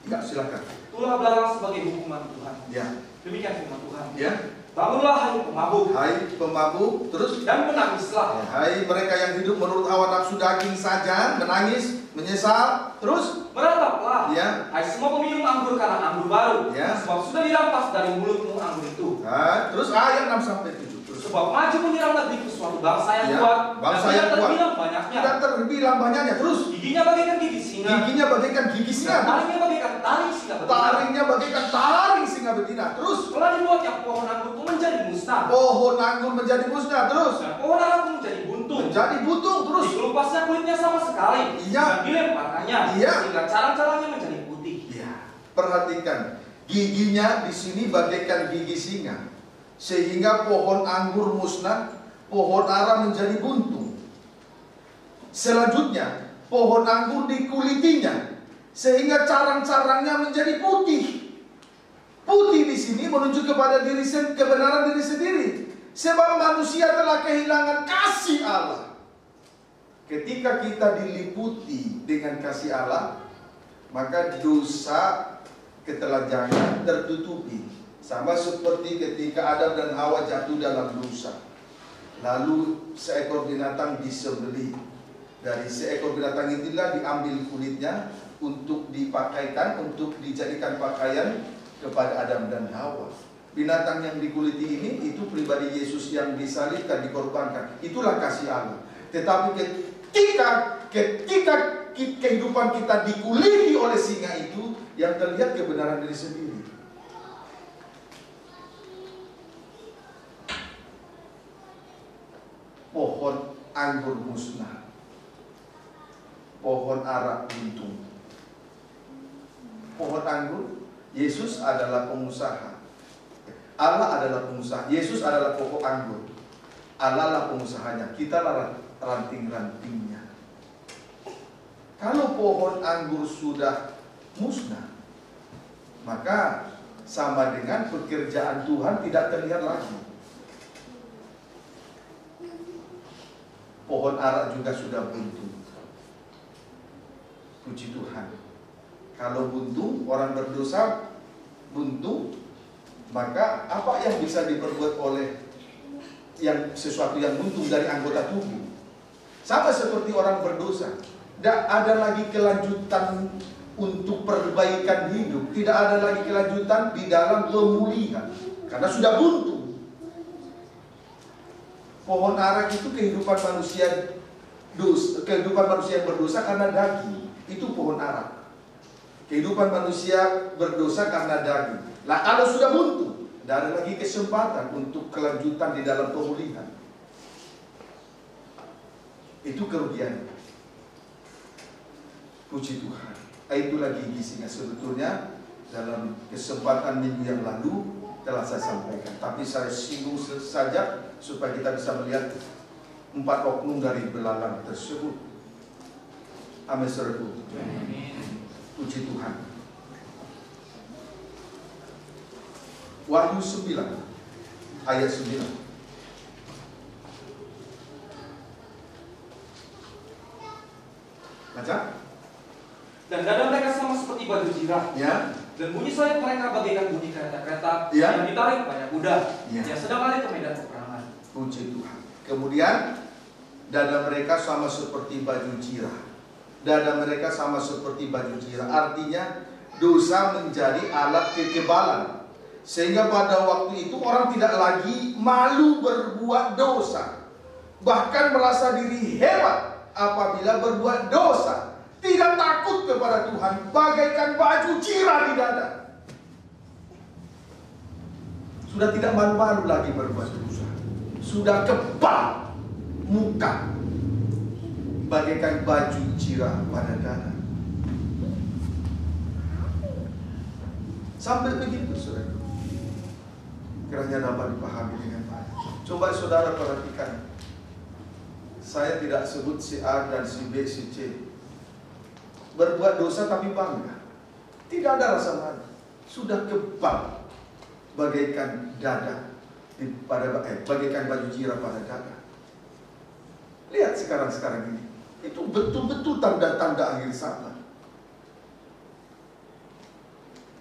Ya, silakan. Itulah belalang sebagai hukuman Tuhan. Ya. Demikian firman Tuhan. Ya. Bangunlah hai pemabuk. Hai pemabuk, terus dan menangislah. Ya, hai mereka yang hidup menurut hawa nafsu daging saja, menangis, menyesal, terus merataplah. Ya. Hai semua peminum anggur karena anggur baru. Ya. Sebab sudah dirampas dari mulutmu anggur itu. Nah, terus ayat 6 sampai 7. Sebab maju menyerang negeri suatu bangsa yang Ya, kuat, bangsa dan yang tidak kuat. terbilang banyaknya. Tidak terbilang banyaknya. Terus giginya bagaikan gigi singa. Giginya bagaikan gigi singa. Taringnya bagaikan taring singa betina. Taringnya bagaikan taring singa betina. Terus telah dibuatnya pohon anggur itu menjadi musnah. Pohon anggur menjadi musnah. Terus dan pohon ara itu menjadi buntung. Menjadi buntung. Terus dikelupasnya kulitnya sama sekali. Iya. Dan dilemparkannya. Iya. Sehingga carang-carangnya menjadi putih. Iya. Perhatikan, giginya di sini bagaikan gigi singa. Sehingga pohon anggur musnah, pohon ara menjadi buntung. Selanjutnya, pohon anggur dikulitinya sehingga carang-carangnya menjadi putih. Putih di sini menunjuk kepada kebenaran diri sendiri. Sebab manusia telah kehilangan kasih Allah. Ketika kita diliputi dengan kasih Allah, maka dosa ketelanjangan tertutupi. Sama seperti ketika Adam dan Hawa jatuh dalam dosa. Lalu seekor binatang disembelih. Dari seekor binatang itulah diambil kulitnya untuk dipakaikan, untuk dijadikan pakaian kepada Adam dan Hawa. Binatang yang dikuliti ini itu pribadi Yesus yang disalibkan, dikorbankan. Itulah kasih Allah. Tetapi ketika kehidupan kita dikuliti oleh singa itu, yang terlihat kebenaran diri sendiri. Pohon anggur musnah, pohon ara buntung. Pohon anggur, Yesus adalah pengusaha. Allah adalah pengusaha. Yesus adalah pokok anggur. Allah lah pengusahanya. Kita lah ranting-rantingnya. Kalau pohon anggur sudah musnah, maka sama dengan pekerjaan Tuhan tidak terlihat lagi. Pohon ara juga sudah buntung. Puji Tuhan. Kalau buntung, orang berdosa buntung, maka apa yang bisa diperbuat oleh sesuatu yang buntung dari anggota tubuh? Sama seperti orang berdosa. Tidak ada lagi kelanjutan untuk perbaikan hidup. Tidak ada lagi kelanjutan di dalam pemulihan. Karena sudah buntung. Pohon ara itu kehidupan manusia kehidupan manusia yang berdosa karena daging, itu pohon ara. Kehidupan manusia berdosa karena daging. Lah kalau sudah buntu, tidak ada lagi kesempatan untuk kelanjutan di dalam pemulihan. Itu kerugian. Puji Tuhan. Itulah gigi singa. Sebetulnya dalam kesempatan minggu yang lalu telah saya sampaikan, tapi saya singgung saja supaya kita bisa melihat 4 oknum dari belalang tersebut. Amin, saudaraku. Puji Tuhan. Wahyu 9 ayat 9. Baca. Dan dada mereka sama seperti baju jirah, Ya. dan bunyi sayap mereka bagaikan bunyi kereta-kereta Ya. yang ditarik banyak kuda Ya. yang sedang lari ke medan peperangan. Puji Tuhan. Kemudian dada mereka sama seperti baju jirah. Dada mereka sama seperti baju jirah. Artinya dosa menjadi alat kekebalan, sehingga pada waktu itu orang tidak lagi malu berbuat dosa, bahkan merasa diri hebat apabila berbuat dosa. Tidak takut kepada Tuhan, bagaikan baju jirah di dada. Sudah tidak malu-malu lagi berbuat dosa. Sudah kebal muka, bagaikan baju jirah pada dada. Sampai begitu, saudara. Kiranya dapat dipahami dengan baik. Coba saudara perhatikan. Saya tidak sebut si A dan si B, si C. Berbuat dosa tapi bangga. Tidak ada rasa malu. Sudah kebal bagaikan dada bagaikan baju jirah pada dada. Lihat sekarang ini. Itu betul-betul tanda-tanda akhir zaman.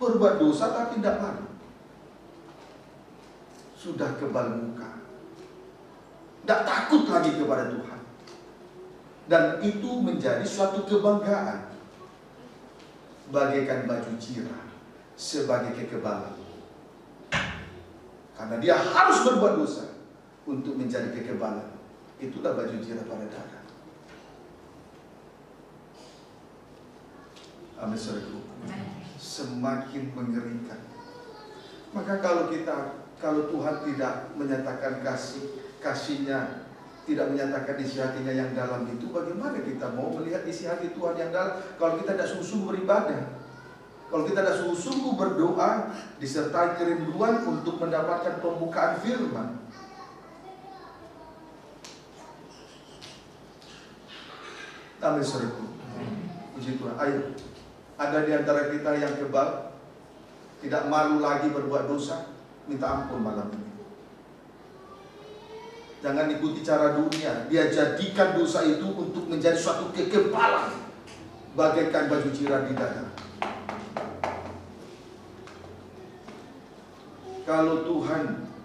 Berbuat dosa tapi tidak malu. Sudah kebal muka. Tidak takut lagi kepada Tuhan. Dan itu menjadi suatu kebanggaan. Bagaikan baju jirah sebagai kekebalan. Karena dia harus berbuat dosa untuk menjadi kekebalan. Itulah baju jirah pada dada. Amin, saudaraku. Semakin mengerikan. Maka kalau Tuhan tidak menyatakan kasihnya, tidak menyatakan isi hatinya yang dalam itu, bagaimana kita mau melihat isi hati Tuhan yang dalam kalau kita tidak sungguh-sungguh beribadah, kalau kita tidak sungguh-sungguh berdoa disertai kerinduan untuk mendapatkan pembukaan firman. Amin, saudaraku. Puji Tuhan. Ayo, ada di antara kita yang kebal, tidak malu lagi berbuat dosa, minta ampun malam ini. Jangan ikuti cara dunia. Dia jadikan dosa itu untuk menjadi suatu kekebalan, bagaikan baju jirah di dada.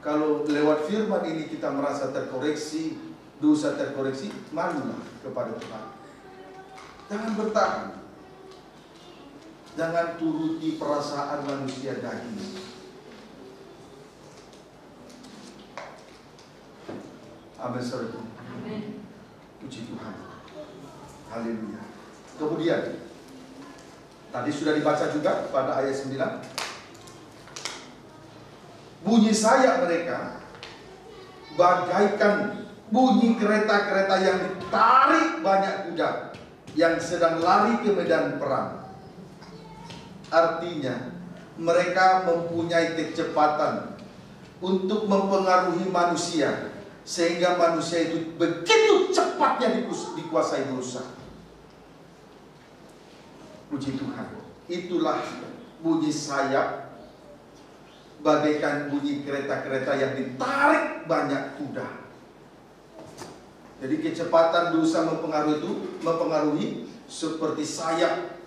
Kalau lewat firman ini kita merasa terkoreksi, dosa terkoreksi, malulah kepada Tuhan. Jangan bertahan. Jangan turuti perasaan manusia daging. Amin, saudara. Amin. Puji Tuhan. Haleluya. Kemudian tadi sudah dibaca juga pada ayat 9. Bunyi sayap mereka bagaikan bunyi kereta-kereta yang ditarik banyak kuda yang sedang lari ke medan perang. Artinya mereka mempunyai kecepatan untuk mempengaruhi manusia, sehingga manusia itu begitu cepatnya dikuasai dosa. Puji Tuhan. Itulah bunyi sayap bagaikan bunyi kereta-kereta yang ditarik banyak kuda. Jadi kecepatan dosa mempengaruhi seperti sayap.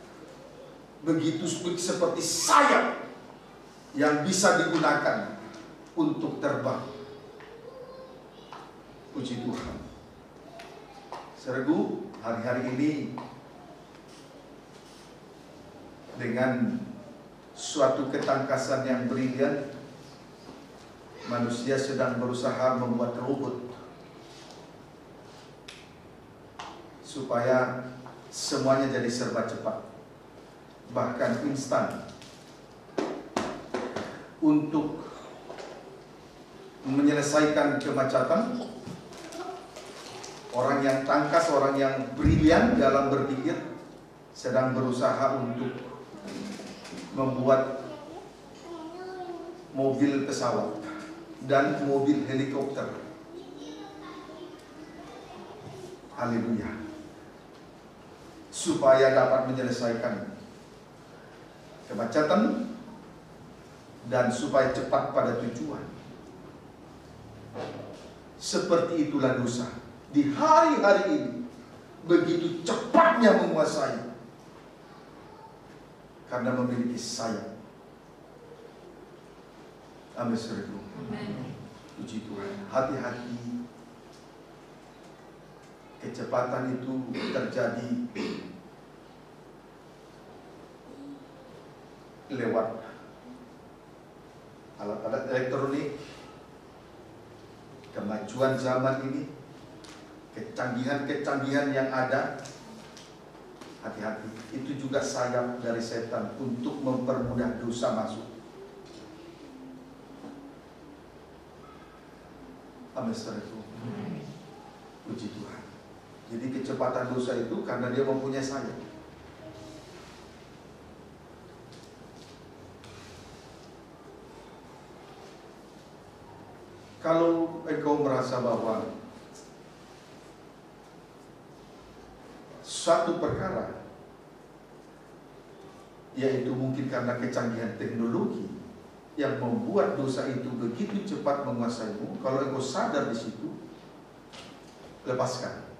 Begitu seperti sayap yang bisa digunakan untuk terbang. Puji Tuhan. Saudaraku, hari-hari ini dengan suatu ketangkasan yang brilian, manusia sedang berusaha membuat robot supaya semuanya jadi serba cepat, bahkan instan. Untuk menyelesaikan kemacetan, orang yang tangkas, orang yang brilian dalam berpikir sedang berusaha untuk membuat mobil pesawat dan mobil helikopter. Haleluya. Supaya dapat menyelesaikan kemacetan dan supaya cepat pada tujuan. Seperti itulah dosa di hari-hari ini, begitu cepatnya menguasai karena memiliki sayap. Amin, saudaraku. Puji Tuhan. Hati-hati, kecepatan itu terjadi lewat alat-alat elektronik, kemajuan zaman ini, kecanggihan-kecanggihan yang ada. Hati-hati, itu juga sayap dari setan untuk mempermudah dosa masuk. Amin, saudaraku. Puji Tuhan. Jadi kecepatan dosa itu karena dia mempunyai sayap. Kalau engkau merasa bahwa suatu perkara, yaitu mungkin karena kecanggihan teknologi yang membuat dosa itu begitu cepat menguasaimu, kalau engkau sadar di situ, lepaskan.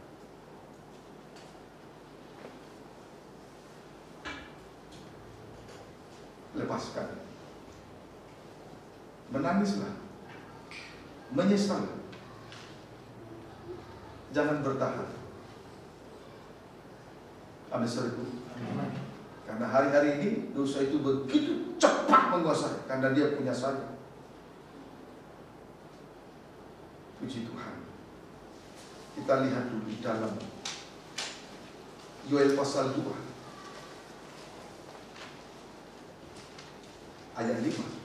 Lepaskan. Menangislah. Menyesal. Jangan bertahan. Amin, saudaraku. Karena hari-hari ini dosa itu begitu cepat menguasai karena dia punya sayap. Puji Tuhan. Kita lihat dulu di dalam Yoel pasal 2 ayat 5.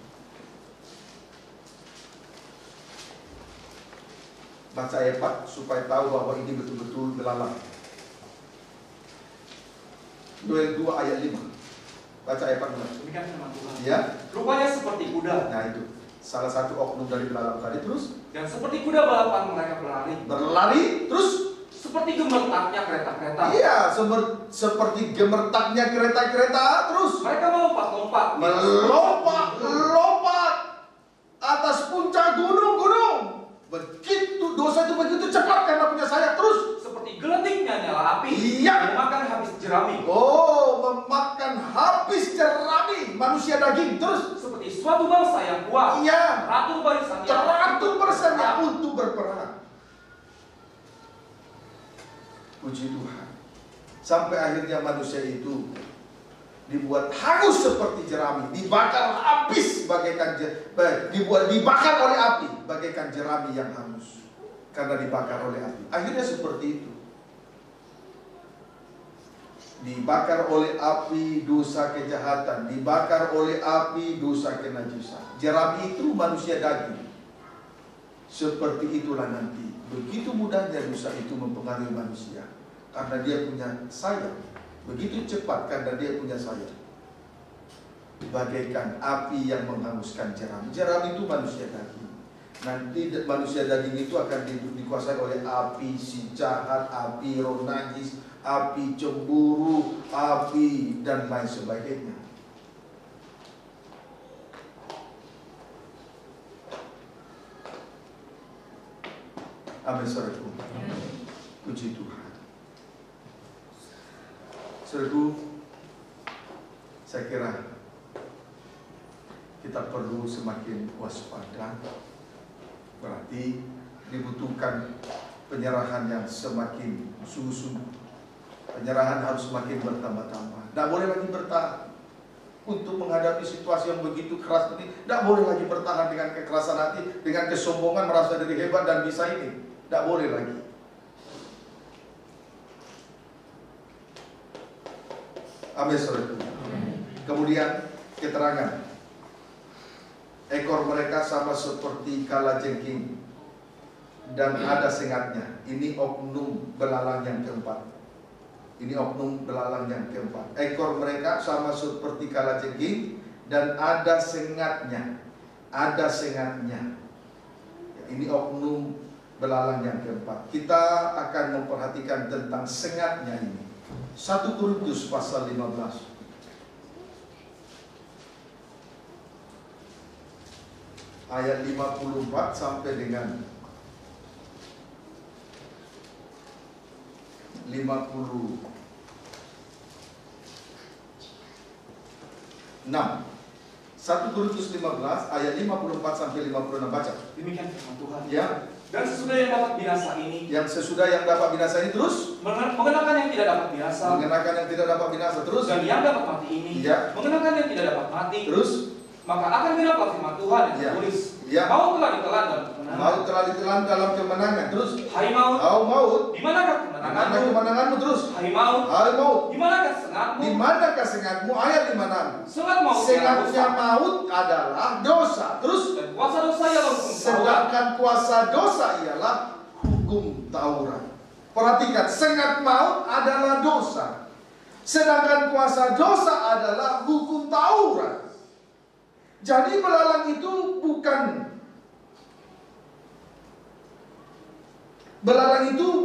Baca ayat 4 supaya tahu bahwa ini betul-betul belalang. Yoel 2 ayat 5. Baca ayat 4. Demikian firman Tuhan. Ya. Rupanya seperti kuda. Nah itu salah satu oknum dari belalang tadi. Terus? Dan seperti kuda balapan mereka berlari. Berlari. Terus? Seperti gemertaknya kereta-kereta. Iya, seperti gemertaknya kereta-kereta. Terus? Mereka melompat-lompat. Melompat atas puncak gunung-gunung. Begitu dosa itu begitu cepat karena punya sayap. Terus seperti geletiknya nyala api. Iya. Memakan habis jerami. Oh, memakan habis jerami manusia daging. Terus seperti suatu bangsa yang kuat. Iya. Teratur barisannya. Teratur barisannya untuk berperang. Puji Tuhan. Sampai akhirnya manusia itu dibuat hangus seperti jerami, dibakar habis bagaikan dibakar oleh api bagaikan jerami yang hangus karena dibakar oleh api. Akhirnya seperti itu. Dibakar oleh api dosa kejahatan, dibakar oleh api dosa kenajisan. Jerami itu manusia daging. Seperti itulah nanti. Begitu mudahnya dosa itu mempengaruhi manusia karena dia punya sayap. Begitu cepat karena dia punya sayap. Bagaikan api yang menghanguskan jerami. Jerami itu manusia daging. Nanti manusia daging itu akan dikuasai oleh api si jahat, api roh najis, api cemburu, api dan lain sebagainya. Amin, saudaraku. Puji Tuhan. Saudaraku, saya kira kita perlu semakin waspada. Berarti dibutuhkan penyerahan yang semakin sungguh-sungguh. Penyerahan harus semakin bertambah-tambah. Tidak boleh lagi bertahan untuk menghadapi situasi yang begitu keras ini. Tidak boleh lagi bertahan dengan kekerasan hati, dengan kesombongan merasa diri hebat dan bisa ini. Tidak boleh lagi. Amin, saudaraku. Kemudian keterangan, ekor mereka sama seperti kalajengking dan ada sengatnya. Ini oknum belalang yang keempat. Ini oknum belalang yang keempat. Ekor mereka sama seperti kalajengking dan ada sengatnya. Ada sengatnya. Ini oknum belalang yang keempat. Kita akan memperhatikan tentang sengatnya ini. 1 Korintus pasal 15. Ayat 54 sampai dengan 56. 1 Korintus 15 ayat 54 sampai 56, baca. Demikian firman Tuhan. Ya. Dan sesudah yang dapat binasa ini, terus mengenakan yang tidak dapat binasa, terus dan yang dapat mati ini, ya, mengenakan yang tidak dapat mati, terus maka akan genaplah firman Tuhan yang tertulis, ya. Maut telah ditelan dalam kemenangan. Terus, hai maut, di manakah kemenanganmu? Terus, hai maut, di manakah sengatmu? sengatmu? Ayat 56. Sengatnya maut adalah dosa. Terus, dan kuasa dosa ialah hukum Taurat. Sedangkan kuasa dosa ialah hukum Taurat. Perhatikan, sengat maut adalah dosa, sedangkan kuasa dosa adalah hukum Taurat. Jadi belalang itu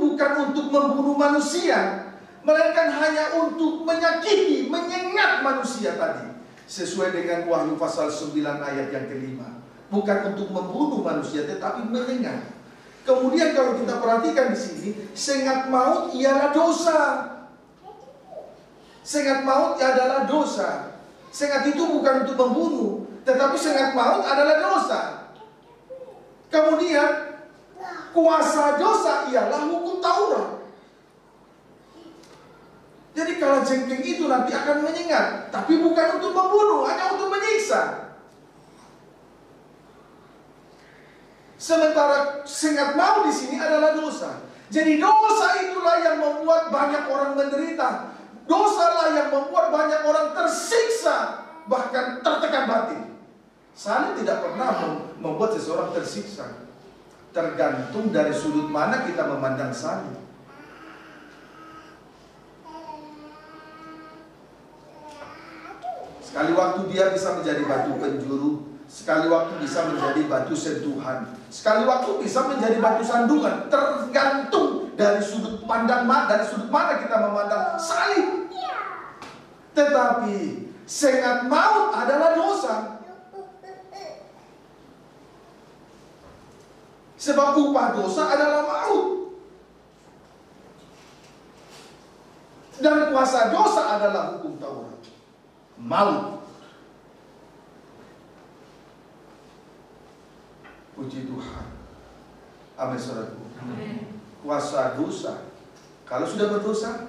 bukan untuk membunuh manusia, melainkan hanya untuk menyakiti, menyengat manusia tadi. Sesuai dengan Wahyu pasal 9 ayat yang kelima. Bukan untuk membunuh manusia, tetapi menyengat. Kemudian kalau kita perhatikan di sini, sengat maut ialah dosa. Sengat maut adalah dosa. Sengat itu bukan untuk membunuh, tetapi sengat maut adalah dosa. Kemudian kuasa dosa ialah hukum Taurat. Jadi kalajengking itu nanti akan menyengat, tapi bukan untuk membunuh, hanya untuk menyiksa. Sementara sengat maut di sini adalah dosa. Jadi dosa itulah yang membuat banyak orang menderita. Dosalah yang membuat banyak orang tersiksa, bahkan tertekan batin. Salib tidak pernah membuat seseorang tersiksa. Tergantung dari sudut mana kita memandang salib. Sekali waktu dia bisa menjadi batu penjuru, sekali waktu bisa menjadi batu sentuhan, sekali waktu bisa menjadi batu sandungan. Tergantung dari sudut pandang dari sudut mana kita memandang salib. Tetapi sengat maut adalah dosa. Sebab upah dosa adalah maut. Dan kuasa dosa adalah hukum Taurat. Maut. Puji Tuhan. Amin, saudaraku. Kuasa dosa. Kalau sudah berdosa,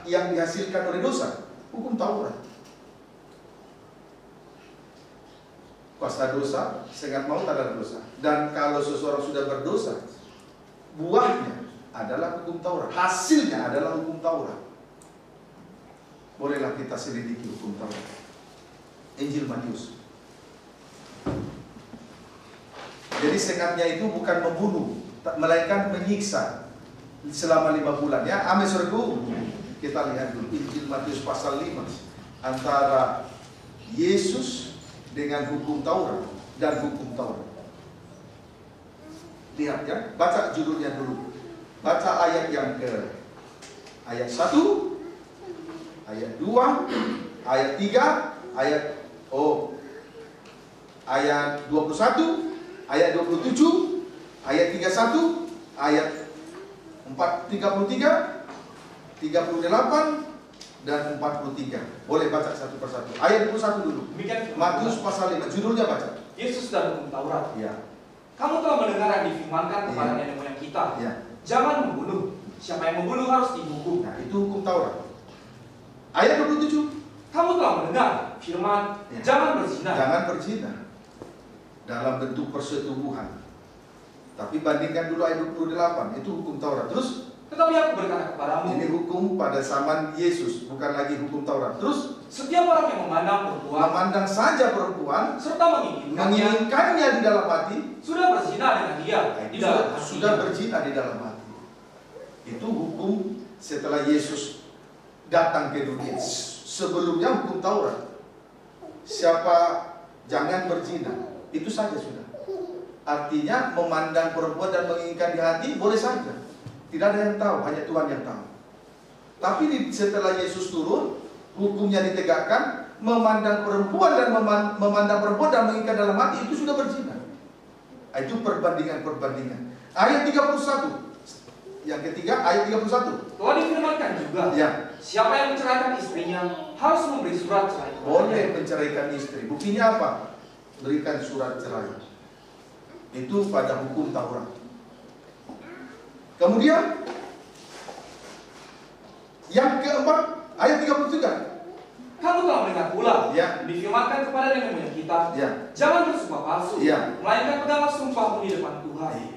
yang dihasilkan oleh dosa, hukum Taurat. Kuasa dosa, sengat maut adalah dosa. Dan kalau seseorang sudah berdosa, buahnya adalah hukum Taurat. Hasilnya adalah hukum Taurat. Bolehlah kita selidiki hukum Taurat. Injil Matius. Jadi sengatnya itu bukan membunuh, melainkan menyiksa selama 5 bulan. Ya, amin, saudaraku. Kita lihat dulu Injil Matius pasal 5. Antara Yesus dengan hukum Taurat dan hukum Taurat. Lihat ya, baca judulnya dulu. Baca ayat yang ayat 1, ayat 2, ayat 3, ayat 21, ayat 27, ayat 31, ayat 33, 38 dan 43. Boleh baca satu persatu. Ayat 21 dulu. Matius pasal 5. Judulnya baca. Yesus dan hukum Taurat. Ya. Kamu telah mendengar yang difirmankan kepada nenek moyang kita. Ya. Jangan membunuh. Siapa yang membunuh harus dihukum. Nah, itu hukum Taurat. Ayat 27. Kamu telah mendengar firman, jangan berzina. Jangan berzina. Dalam bentuk persetubuhan. Tapi bandingkan dulu ayat 28. Itu hukum Taurat. Terus, tetapi Tetapi aku berkata kepadamu, ini hukum pada zaman Yesus, bukan lagi hukum Taurat. Terus setiap orang yang memandang saja perempuan serta menginginkannya di dalam hati, sudah berzina dengan dia di dalam hatinya. Sudah berzina di dalam hati. Itu hukum setelah Yesus datang ke dunia. Sebelumnya hukum Taurat, siapa jangan berzina, itu saja sudah. Artinya memandang perempuan dan menginginkan di hati boleh saja, tidak ada yang tahu, hanya Tuhan yang tahu. Tapi setelah Yesus turun, hukumnya ditegakkan, memandang perempuan dan menginginkan dalam hati itu sudah berzina. Itu perbandingan. Ayat 31. Yang ketiga, ayat 31. Tuhan difirmankan juga, ya, siapa yang menceraikan istrinya harus memberi surat cerai. Boleh menceraikan istri. Buktinya apa? Berikan surat cerai. Itu pada hukum Taurat. Kemudian yang keempat, ayat 33. Kamu telah mendengar pula, ya, difirmankan kepada nenek moyang kita, ya, jangan bersumpah palsu, ya, melainkan pedanglah sumpahmu di depan Tuhan.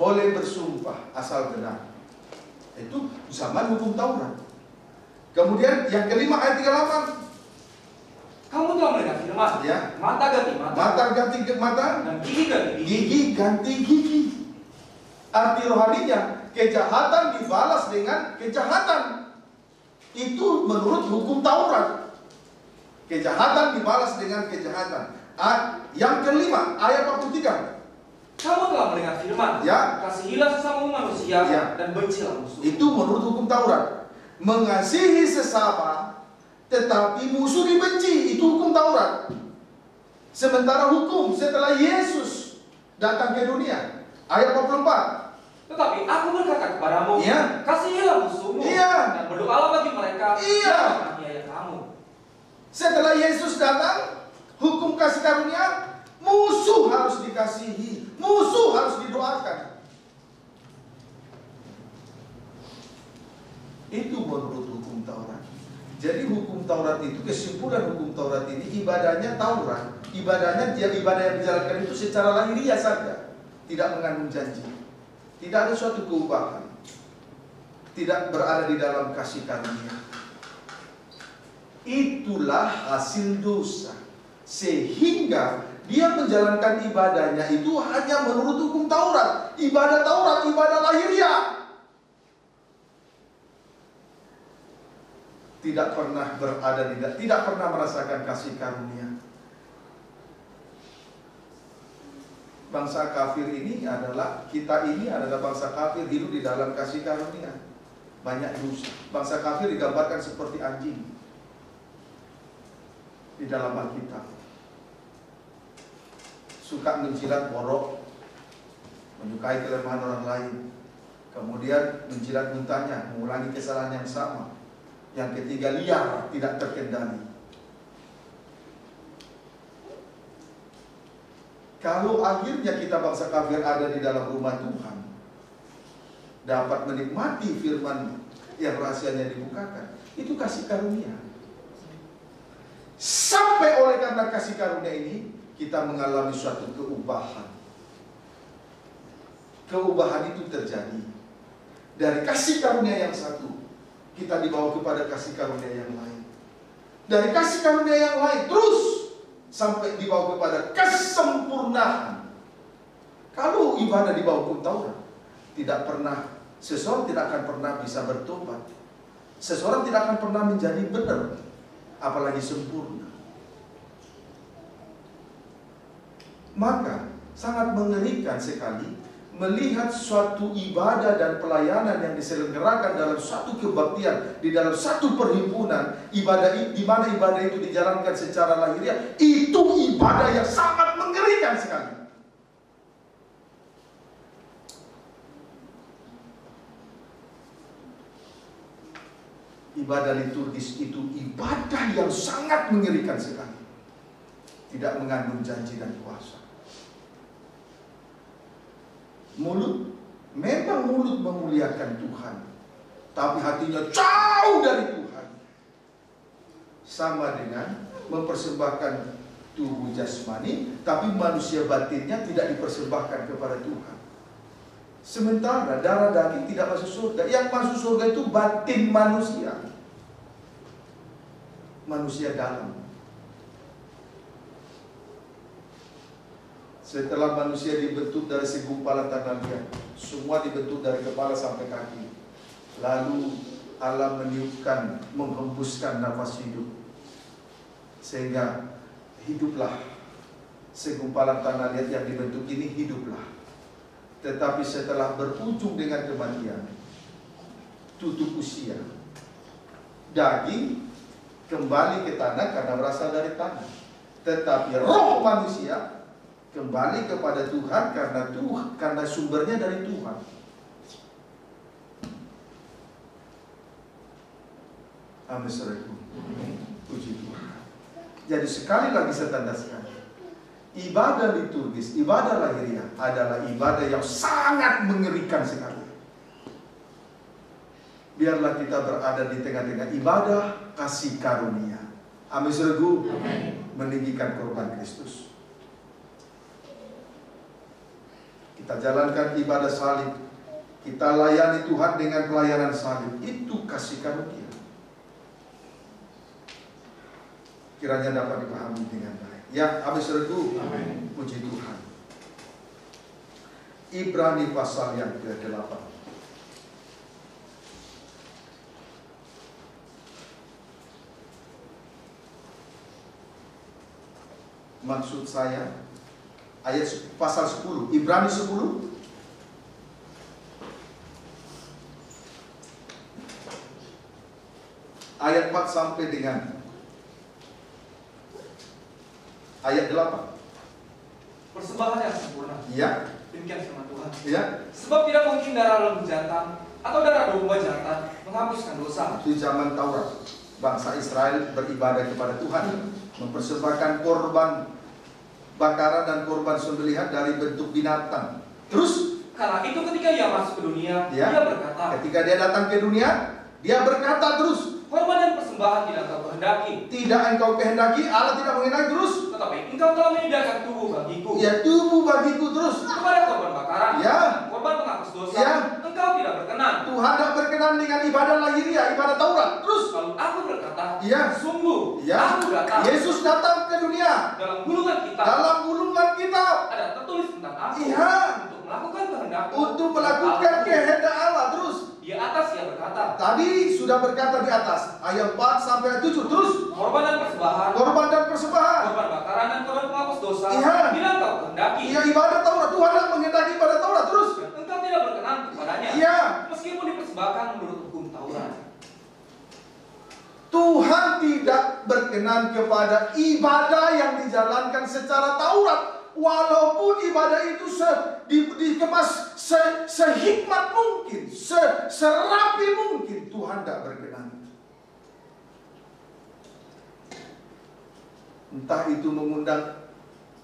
Boleh bersumpah asal benar. Itu zaman hukum Taurat. Kemudian yang kelima, ayat 38. Kamu telah mendengar firman, ya, mata ganti mata, mata ganti mata, dan gigi ganti gigi. Gigi ganti gigi. Arti rohaninya, kejahatan dibalas dengan kejahatan. Itu menurut hukum Taurat. Kejahatan dibalas dengan kejahatan. Yang kelima, ayat 43. Kamu telah mendengar firman, ya, kasihilah sesamamu manusia, ya, dan bencilah musuh. Itu menurut hukum Taurat. Mengasihi sesama, tetapi musuh dibenci. Itu hukum Taurat. Sementara hukum setelah Yesus datang ke dunia, ayat 44. Tetapi aku berkata kepadamu, ya, kasihilah musuhmu, ya, dan berdoalah bagi mereka yang menganiaya kamu. Setelah Yesus datang, hukum kasih karunia, musuh harus dikasihi, musuh harus didoakan. Itu menurut hukum Taurat. Jadi hukum Taurat itu, kesimpulan hukum Taurat ini, ibadahnya Taurat. Ibadahnya, ibadah yang dijalankan itu secara lahiriah saja, tidak mengandung janji. Tidak ada suatu keubahan, tidak berada di dalam kasih karunia. Itulah hasil dosa. Sehingga dia menjalankan ibadahnya itu hanya menurut hukum Taurat. Ibadah Taurat, ibadah lahiriah. Tidak pernah berada tidak pernah merasakan kasih karunia. Bangsa kafir ini adalah, kita ini adalah bangsa kafir hidup di dalam kasih karunia. Banyak dosa. Bangsa kafir digambarkan seperti anjing di dalam Alkitab. Suka menjilat borok, menyukai kelemahan orang lain, kemudian menjilat untanya, mengulangi kesalahan yang sama. Yang ketiga, liar, tidak terkendali. Kalau akhirnya kita bangsa kafir ada di dalam rumah Tuhan, dapat menikmati firman yang rahasianya dibukakan, itu kasih karunia. Sampai oleh karena kasih karunia ini, kita mengalami suatu keubahan. Keubahan itu terjadi dari kasih karunia yang satu, kita dibawa kepada kasih karunia yang lain. Dari kasih karunia yang lain terus sampai dibawa kepada kesempurnaan. Kalau ibadah di bawah hukum Taurat, tidak pernah, seseorang tidak akan pernah bisa bertobat. Seseorang tidak akan pernah menjadi benar, apalagi sempurna. Maka sangat mengerikan sekali melihat suatu ibadah dan pelayanan yang diselenggarakan dalam suatu kebaktian, di dalam satu perhimpunan, ibadah di mana ibadah itu dijalankan secara lahiriah, itu ibadah yang sangat mengerikan sekali. Ibadah liturgis itu ibadah yang sangat mengerikan sekali, tidak mengandung janji dan kuasa. Mulut, memang mulut memuliakan Tuhan, tapi hatinya jauh dari Tuhan. Sama dengan mempersembahkan tubuh jasmani, tapi manusia batinnya tidak dipersembahkan kepada Tuhan. Sementara darah daging tidak masuk surga. Yang masuk surga itu batin manusia. Manusia dalam. Setelah manusia dibentuk dari segumpalan tanah liat, semua dibentuk dari kepala sampai kaki. Lalu Allah meniupkan, menghembuskan nafas hidup, sehingga hiduplah segumpalan tanah liat yang dibentuk ini, hiduplah. Tetapi setelah berujung dengan kematian, tutup usia, daging kembali ke tanah karena berasal dari tanah. Tetapi roh manusia kembali kepada Tuhan karena sumbernya dari Tuhan. Amin, saudaraku. Puji Tuhan. Jadi sekali lagi saya tandaskan, ibadah liturgis, ibadah lahiriah adalah ibadah yang sangat mengerikan sekali. Biarlah kita berada di tengah-tengah ibadah kasih karunia. Amin, saudaraku. Meninggikan korban Kristus. Kita jalankan ibadah salib. Kita layani Tuhan dengan pelayanan salib. Itu kasih karunia. Kiranya dapat dipahami dengan baik. Ya, amin, saudaraku. Puji Tuhan. Ibrani pasal yang ke-8. Maksud saya ayat pasal 10, Ibrani 10 ayat 4 sampai dengan ayat 8. Persembahan yang sempurna. Iya. Demikian firman Tuhan. Iya. Sebab tidak mungkin darah lembu jantan atau darah domba jantan menghapuskan dosa. Itu zaman Taurat. Bangsa Israel beribadah kepada Tuhan, mempersembahkan korban bakaran dan korban sembelihan dari bentuk binatang. Terus karena itu ketika ia masuk ke dunia, ya, dia berkata, ketika dia datang ke dunia, dia berkata terus, korban dan persembahan tidak engkau kehendaki. Tidak engkau kehendaki, Allah tidak mengehendaki terus. Tetapi engkau telah menyediakan tubuh bagiku. Ya, tubuh bagiku terus. Kepada korban bakaran, ya, korban penghapus dosa, ya, engkau tidak berkenan. Tuhan tidak berkenan dengan ibadah lahiriah, ibadah Taurat. Terus lalu aku berkata, ya, sungguh, ya, aku datang. Yesus datang ke dunia. Dalam gulungan kita, ada tertulis tentang aku. Iya. Untuk melakukan kehendakku. Untuk melakukan kehendak Allah. Terus di atas ia berkata. Tadi sudah berkata di atas ayat 4 sampai 7. Terus korban dan persembahan. Korban dan persembahan. Korban bakaran dan korban penghapus dosa. Iya. Tidak engkau kehendaki. Iya, ibadah Taurat. Tuhan tidak menghendaki ibadah Taurat. Terus dan engkau tidak berkenan kepadanya. Iya. Meskipun dipersembahkan menurut hukum Taurat. Tuhan tidak berkenan kepada ibadah yang dijalankan secara Taurat. Walaupun ibadah itu dikemas sehikmat mungkin, serapi mungkin, Tuhan tidak berkenan. Entah itu mengundang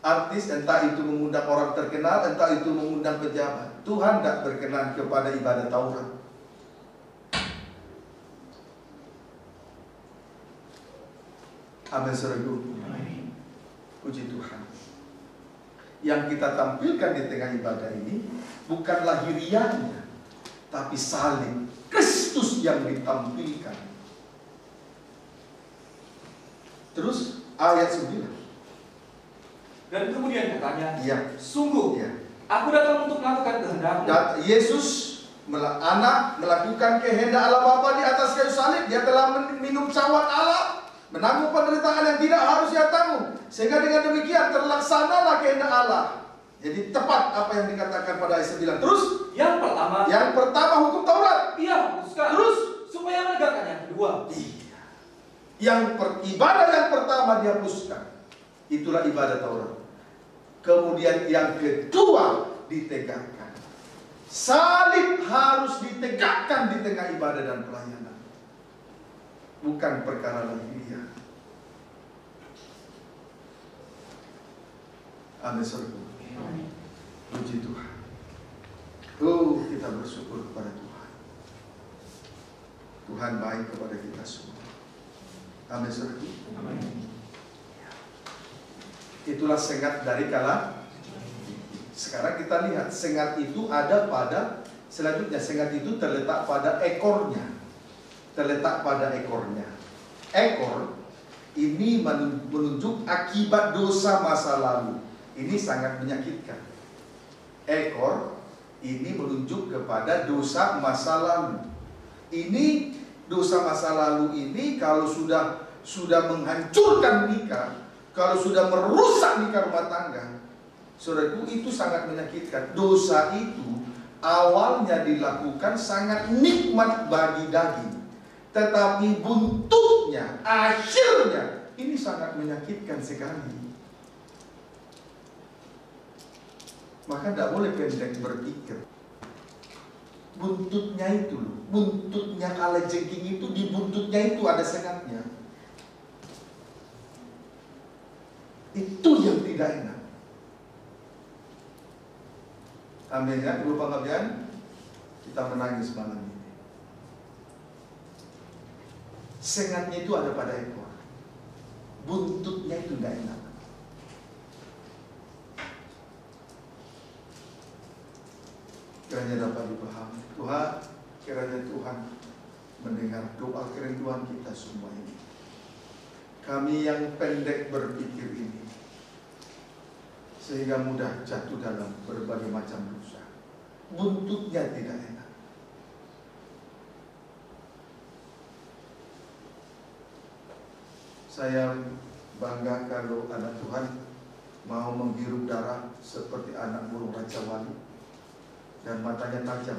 artis, entah itu mengundang orang terkenal, entah itu mengundang pejabat. Tuhan tidak berkenan kepada ibadah Taurat. Amin, saudaraku. Puji Tuhan. Yang kita tampilkan di tengah ibadah ini bukan lahiriahnya, tapi salib Kristus yang ditampilkan. Terus ayat 9. Dan kemudian katanya, iya, sungguh, iya, aku datang untuk melakukan kehendakmu. Yesus anak melakukan kehendak Allah Bapa di atas kayu salib. Dia telah minum cawan Allah, menanggung penderitaan yang tidak harus dia tanggung, sehingga dengan demikian terlaksanalah kehendak Allah. Jadi tepat apa yang dikatakan pada ayat 9. Terus yang pertama hukum Taurat ia hapuskan. Terus supaya menegakkan yang kedua. Iya. Ibadah yang pertama dihapuskan. Itulah ibadah Taurat. Kemudian yang kedua ditegakkan. Salib harus ditegakkan di tengah ibadah dan pelayanan. Bukan perkara lahiriah. Amin, saudara. Puji Tuhan. Oh, kita bersyukur kepada Tuhan. Tuhan baik kepada kita semua. Amin, saudara. Itulah sengat dari kala. Sekarang kita lihat sengat itu ada pada selanjutnya. Sengat itu terletak pada ekornya. Terletak pada ekornya. Ekor ini menunjuk akibat dosa masa lalu. Ini sangat menyakitkan. Ekor ini menunjuk kepada dosa masa lalu. Ini dosa masa lalu ini kalau sudah menghancurkan nikah, kalau sudah merusak nikah rumah tangga, saudaraku, itu sangat menyakitkan. Dosa itu awalnya dilakukan sangat nikmat bagi daging, tetapi buntutnya, akhirnya ini sangat menyakitkan sekali. Maka tidak boleh pendek berpikir. Buntutnya itu loh, buntutnya kalajengking itu, di buntutnya itu ada sengatnya. Itu yang tidak enak. Amin ya, ibu pengabdian, kita menangis malam ini. Sengatnya itu ada pada ekor, buntutnya itu tidak enak. Kiranya dapat dipahami. Tuhan, kiranya Tuhan mendengar doa kerinduan kita semua ini. Kami yang pendek berpikir ini, sehingga mudah jatuh dalam berbagai macam dosa. Buntutnya tidak enak. Saya bangga kalau anak Tuhan mau menghirup darah seperti anak burung Raja Wali, dan matanya tajam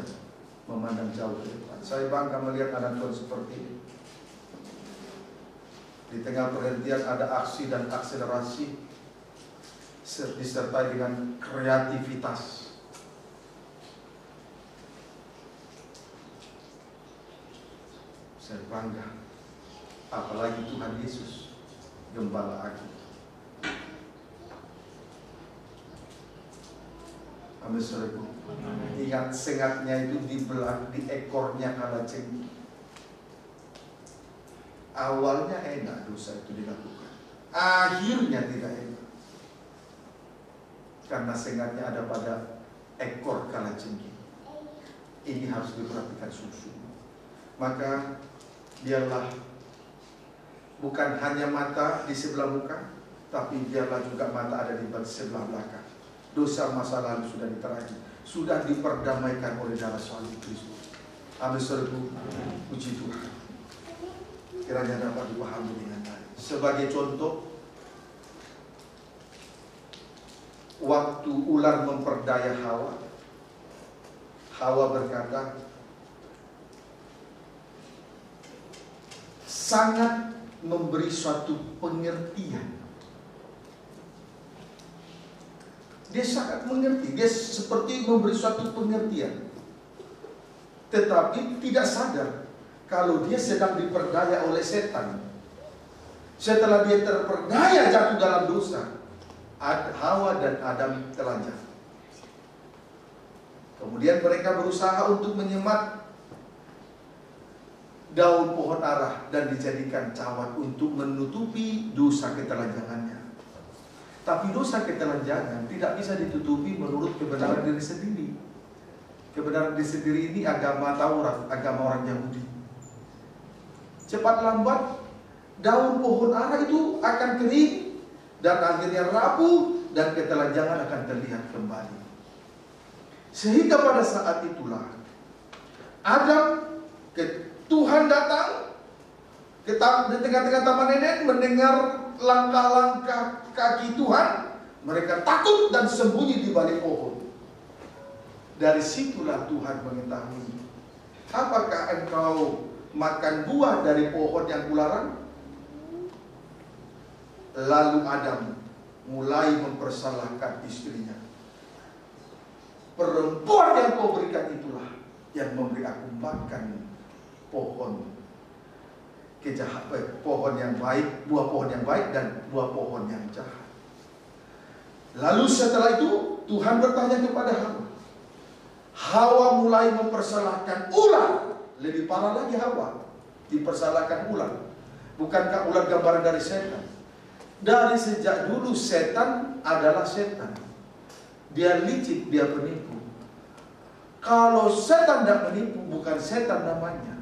memandang jauh ke depan. Saya bangga melihat anak Tuhan seperti ini. Di tengah perhentian ada aksi dan akselerasi, disertai dengan kreativitas. Saya bangga, apalagi Tuhan Yesus, Gembala Agung. Amin, saudaraku. Ingat, sengatnya itu di ekornya kalajengking. Awalnya enak dosa itu dilakukan, akhirnya tidak enak, karena sengatnya ada pada ekor kalajengking. Ini harus diperhatikan sungguh-sungguh. Maka biarlah bukan hanya mata di sebelah muka, tapi biarlah juga mata ada di sebelah belakang. Dosa masa lalu sudah diterangi, sudah diperdamaikan oleh darah salib Kristus. Amin, saudaraku. Puji Tuhan. Kiranya dapat dipahami dengan baik. Sebagai contoh, waktu ular memperdaya Hawa, Hawa berkata, sangat memberi suatu pengertian. Dia sangat mengerti, dia seperti memberi suatu pengertian, tetapi tidak sadar kalau dia sedang diperdaya oleh setan. Setelah dia terperdaya jatuh dalam dosa, Hawa dan Adam telanjang. Kemudian mereka berusaha untuk menyemat daun pohon ara dan dijadikan cawan untuk menutupi dosa ketelanjangannya. Tapi dosa ketelanjangan tidak bisa ditutupi menurut kebenaran diri sendiri. Kebenaran diri sendiri ini agama Taurat, agama orang Yahudi. Cepat lambat daun pohon ara itu akan kering dan akhirnya rapuh dan ketelanjangan akan terlihat kembali. Sehingga pada saat itulah Adam, Tuhan datang di tengah-tengah Taman Eden, mendengar langkah-langkah kaki Tuhan. Mereka takut dan sembunyi di balik pohon. Dari situlah Tuhan mengetahui, apakah engkau makan buah dari pohon yang kularang? Lalu Adam mulai mempersalahkan istrinya. Perempuan yang kau berikan itulah yang memberi aku makan pohon kejahatan, pohon yang baik, buah pohon yang baik dan buah pohon yang jahat. Lalu setelah itu Tuhan bertanya kepada Hawa. Hawa mulai mempersalahkan ular. Lebih parah lagi Hawa dipersalahkan ular. Bukankah ular gambaran dari setan? Dari sejak dulu setan adalah setan. dia licik, dia penipu. Kalau setan tidak menipu, bukan setan namanya.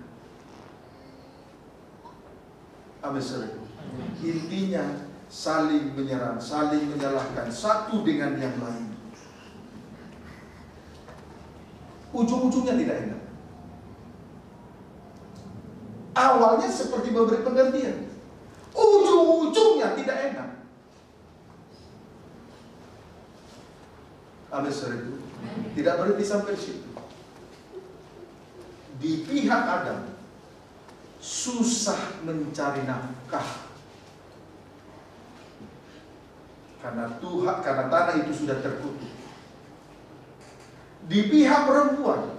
Amin. Intinya saling menyerang, saling menyalahkan satu dengan yang lain. Ujung-ujungnya tidak enak. Awalnya seperti memberi penggantian, ujung-ujungnya tidak enak. Amin. Tidak berhenti sampai situ. Di pihak Adam susah mencari nafkah karena tanah itu sudah terkutuk. Di pihak perempuan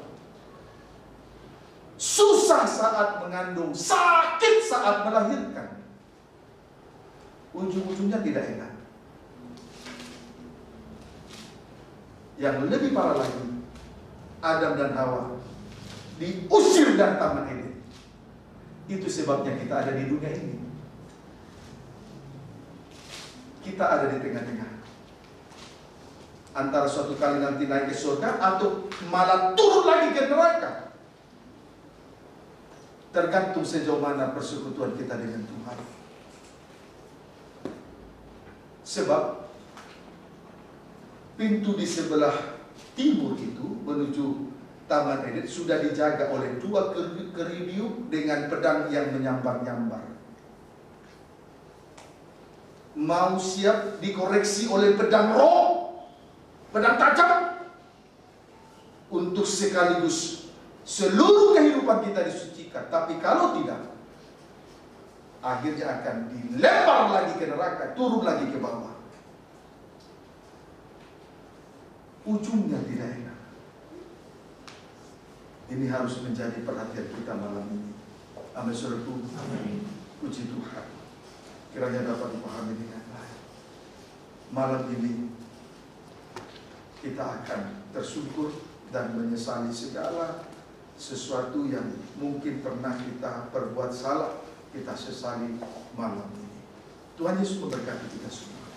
susah saat mengandung, sakit saat melahirkan. Ujung-ujungnya tidak enak. Yang lebih parah lagi, Adam dan Hawa diusir dari Taman Eden. Itu sebabnya kita ada di dunia ini. Kita ada di tengah-tengah. Antara suatu kali nanti naik ke surga atau malah turun lagi ke neraka. Tergantung sejauh mana persekutuan kita dengan Tuhan. Sebab pintu di sebelah timur itu menuju Taman Eden sudah dijaga oleh 2 keribiu dengan pedang yang menyambar-nyambar. Mau siap dikoreksi oleh pedang roh, pedang tajam, untuk sekaligus seluruh kehidupan kita disucikan. Tapi kalau tidak, akhirnya akan dilempar lagi ke neraka, turun lagi ke bawah. Ujungnya tidak enak. Ini harus menjadi perhatian kita malam ini. Amin. Saudaraku, puji Tuhan, kiranya dapat dipahami dengan baik. Malam ini kita akan tersyukur dan menyesali segala sesuatu yang mungkin pernah kita perbuat salah, kita sesali malam ini. Tuhan Yesus memberkati kita semua.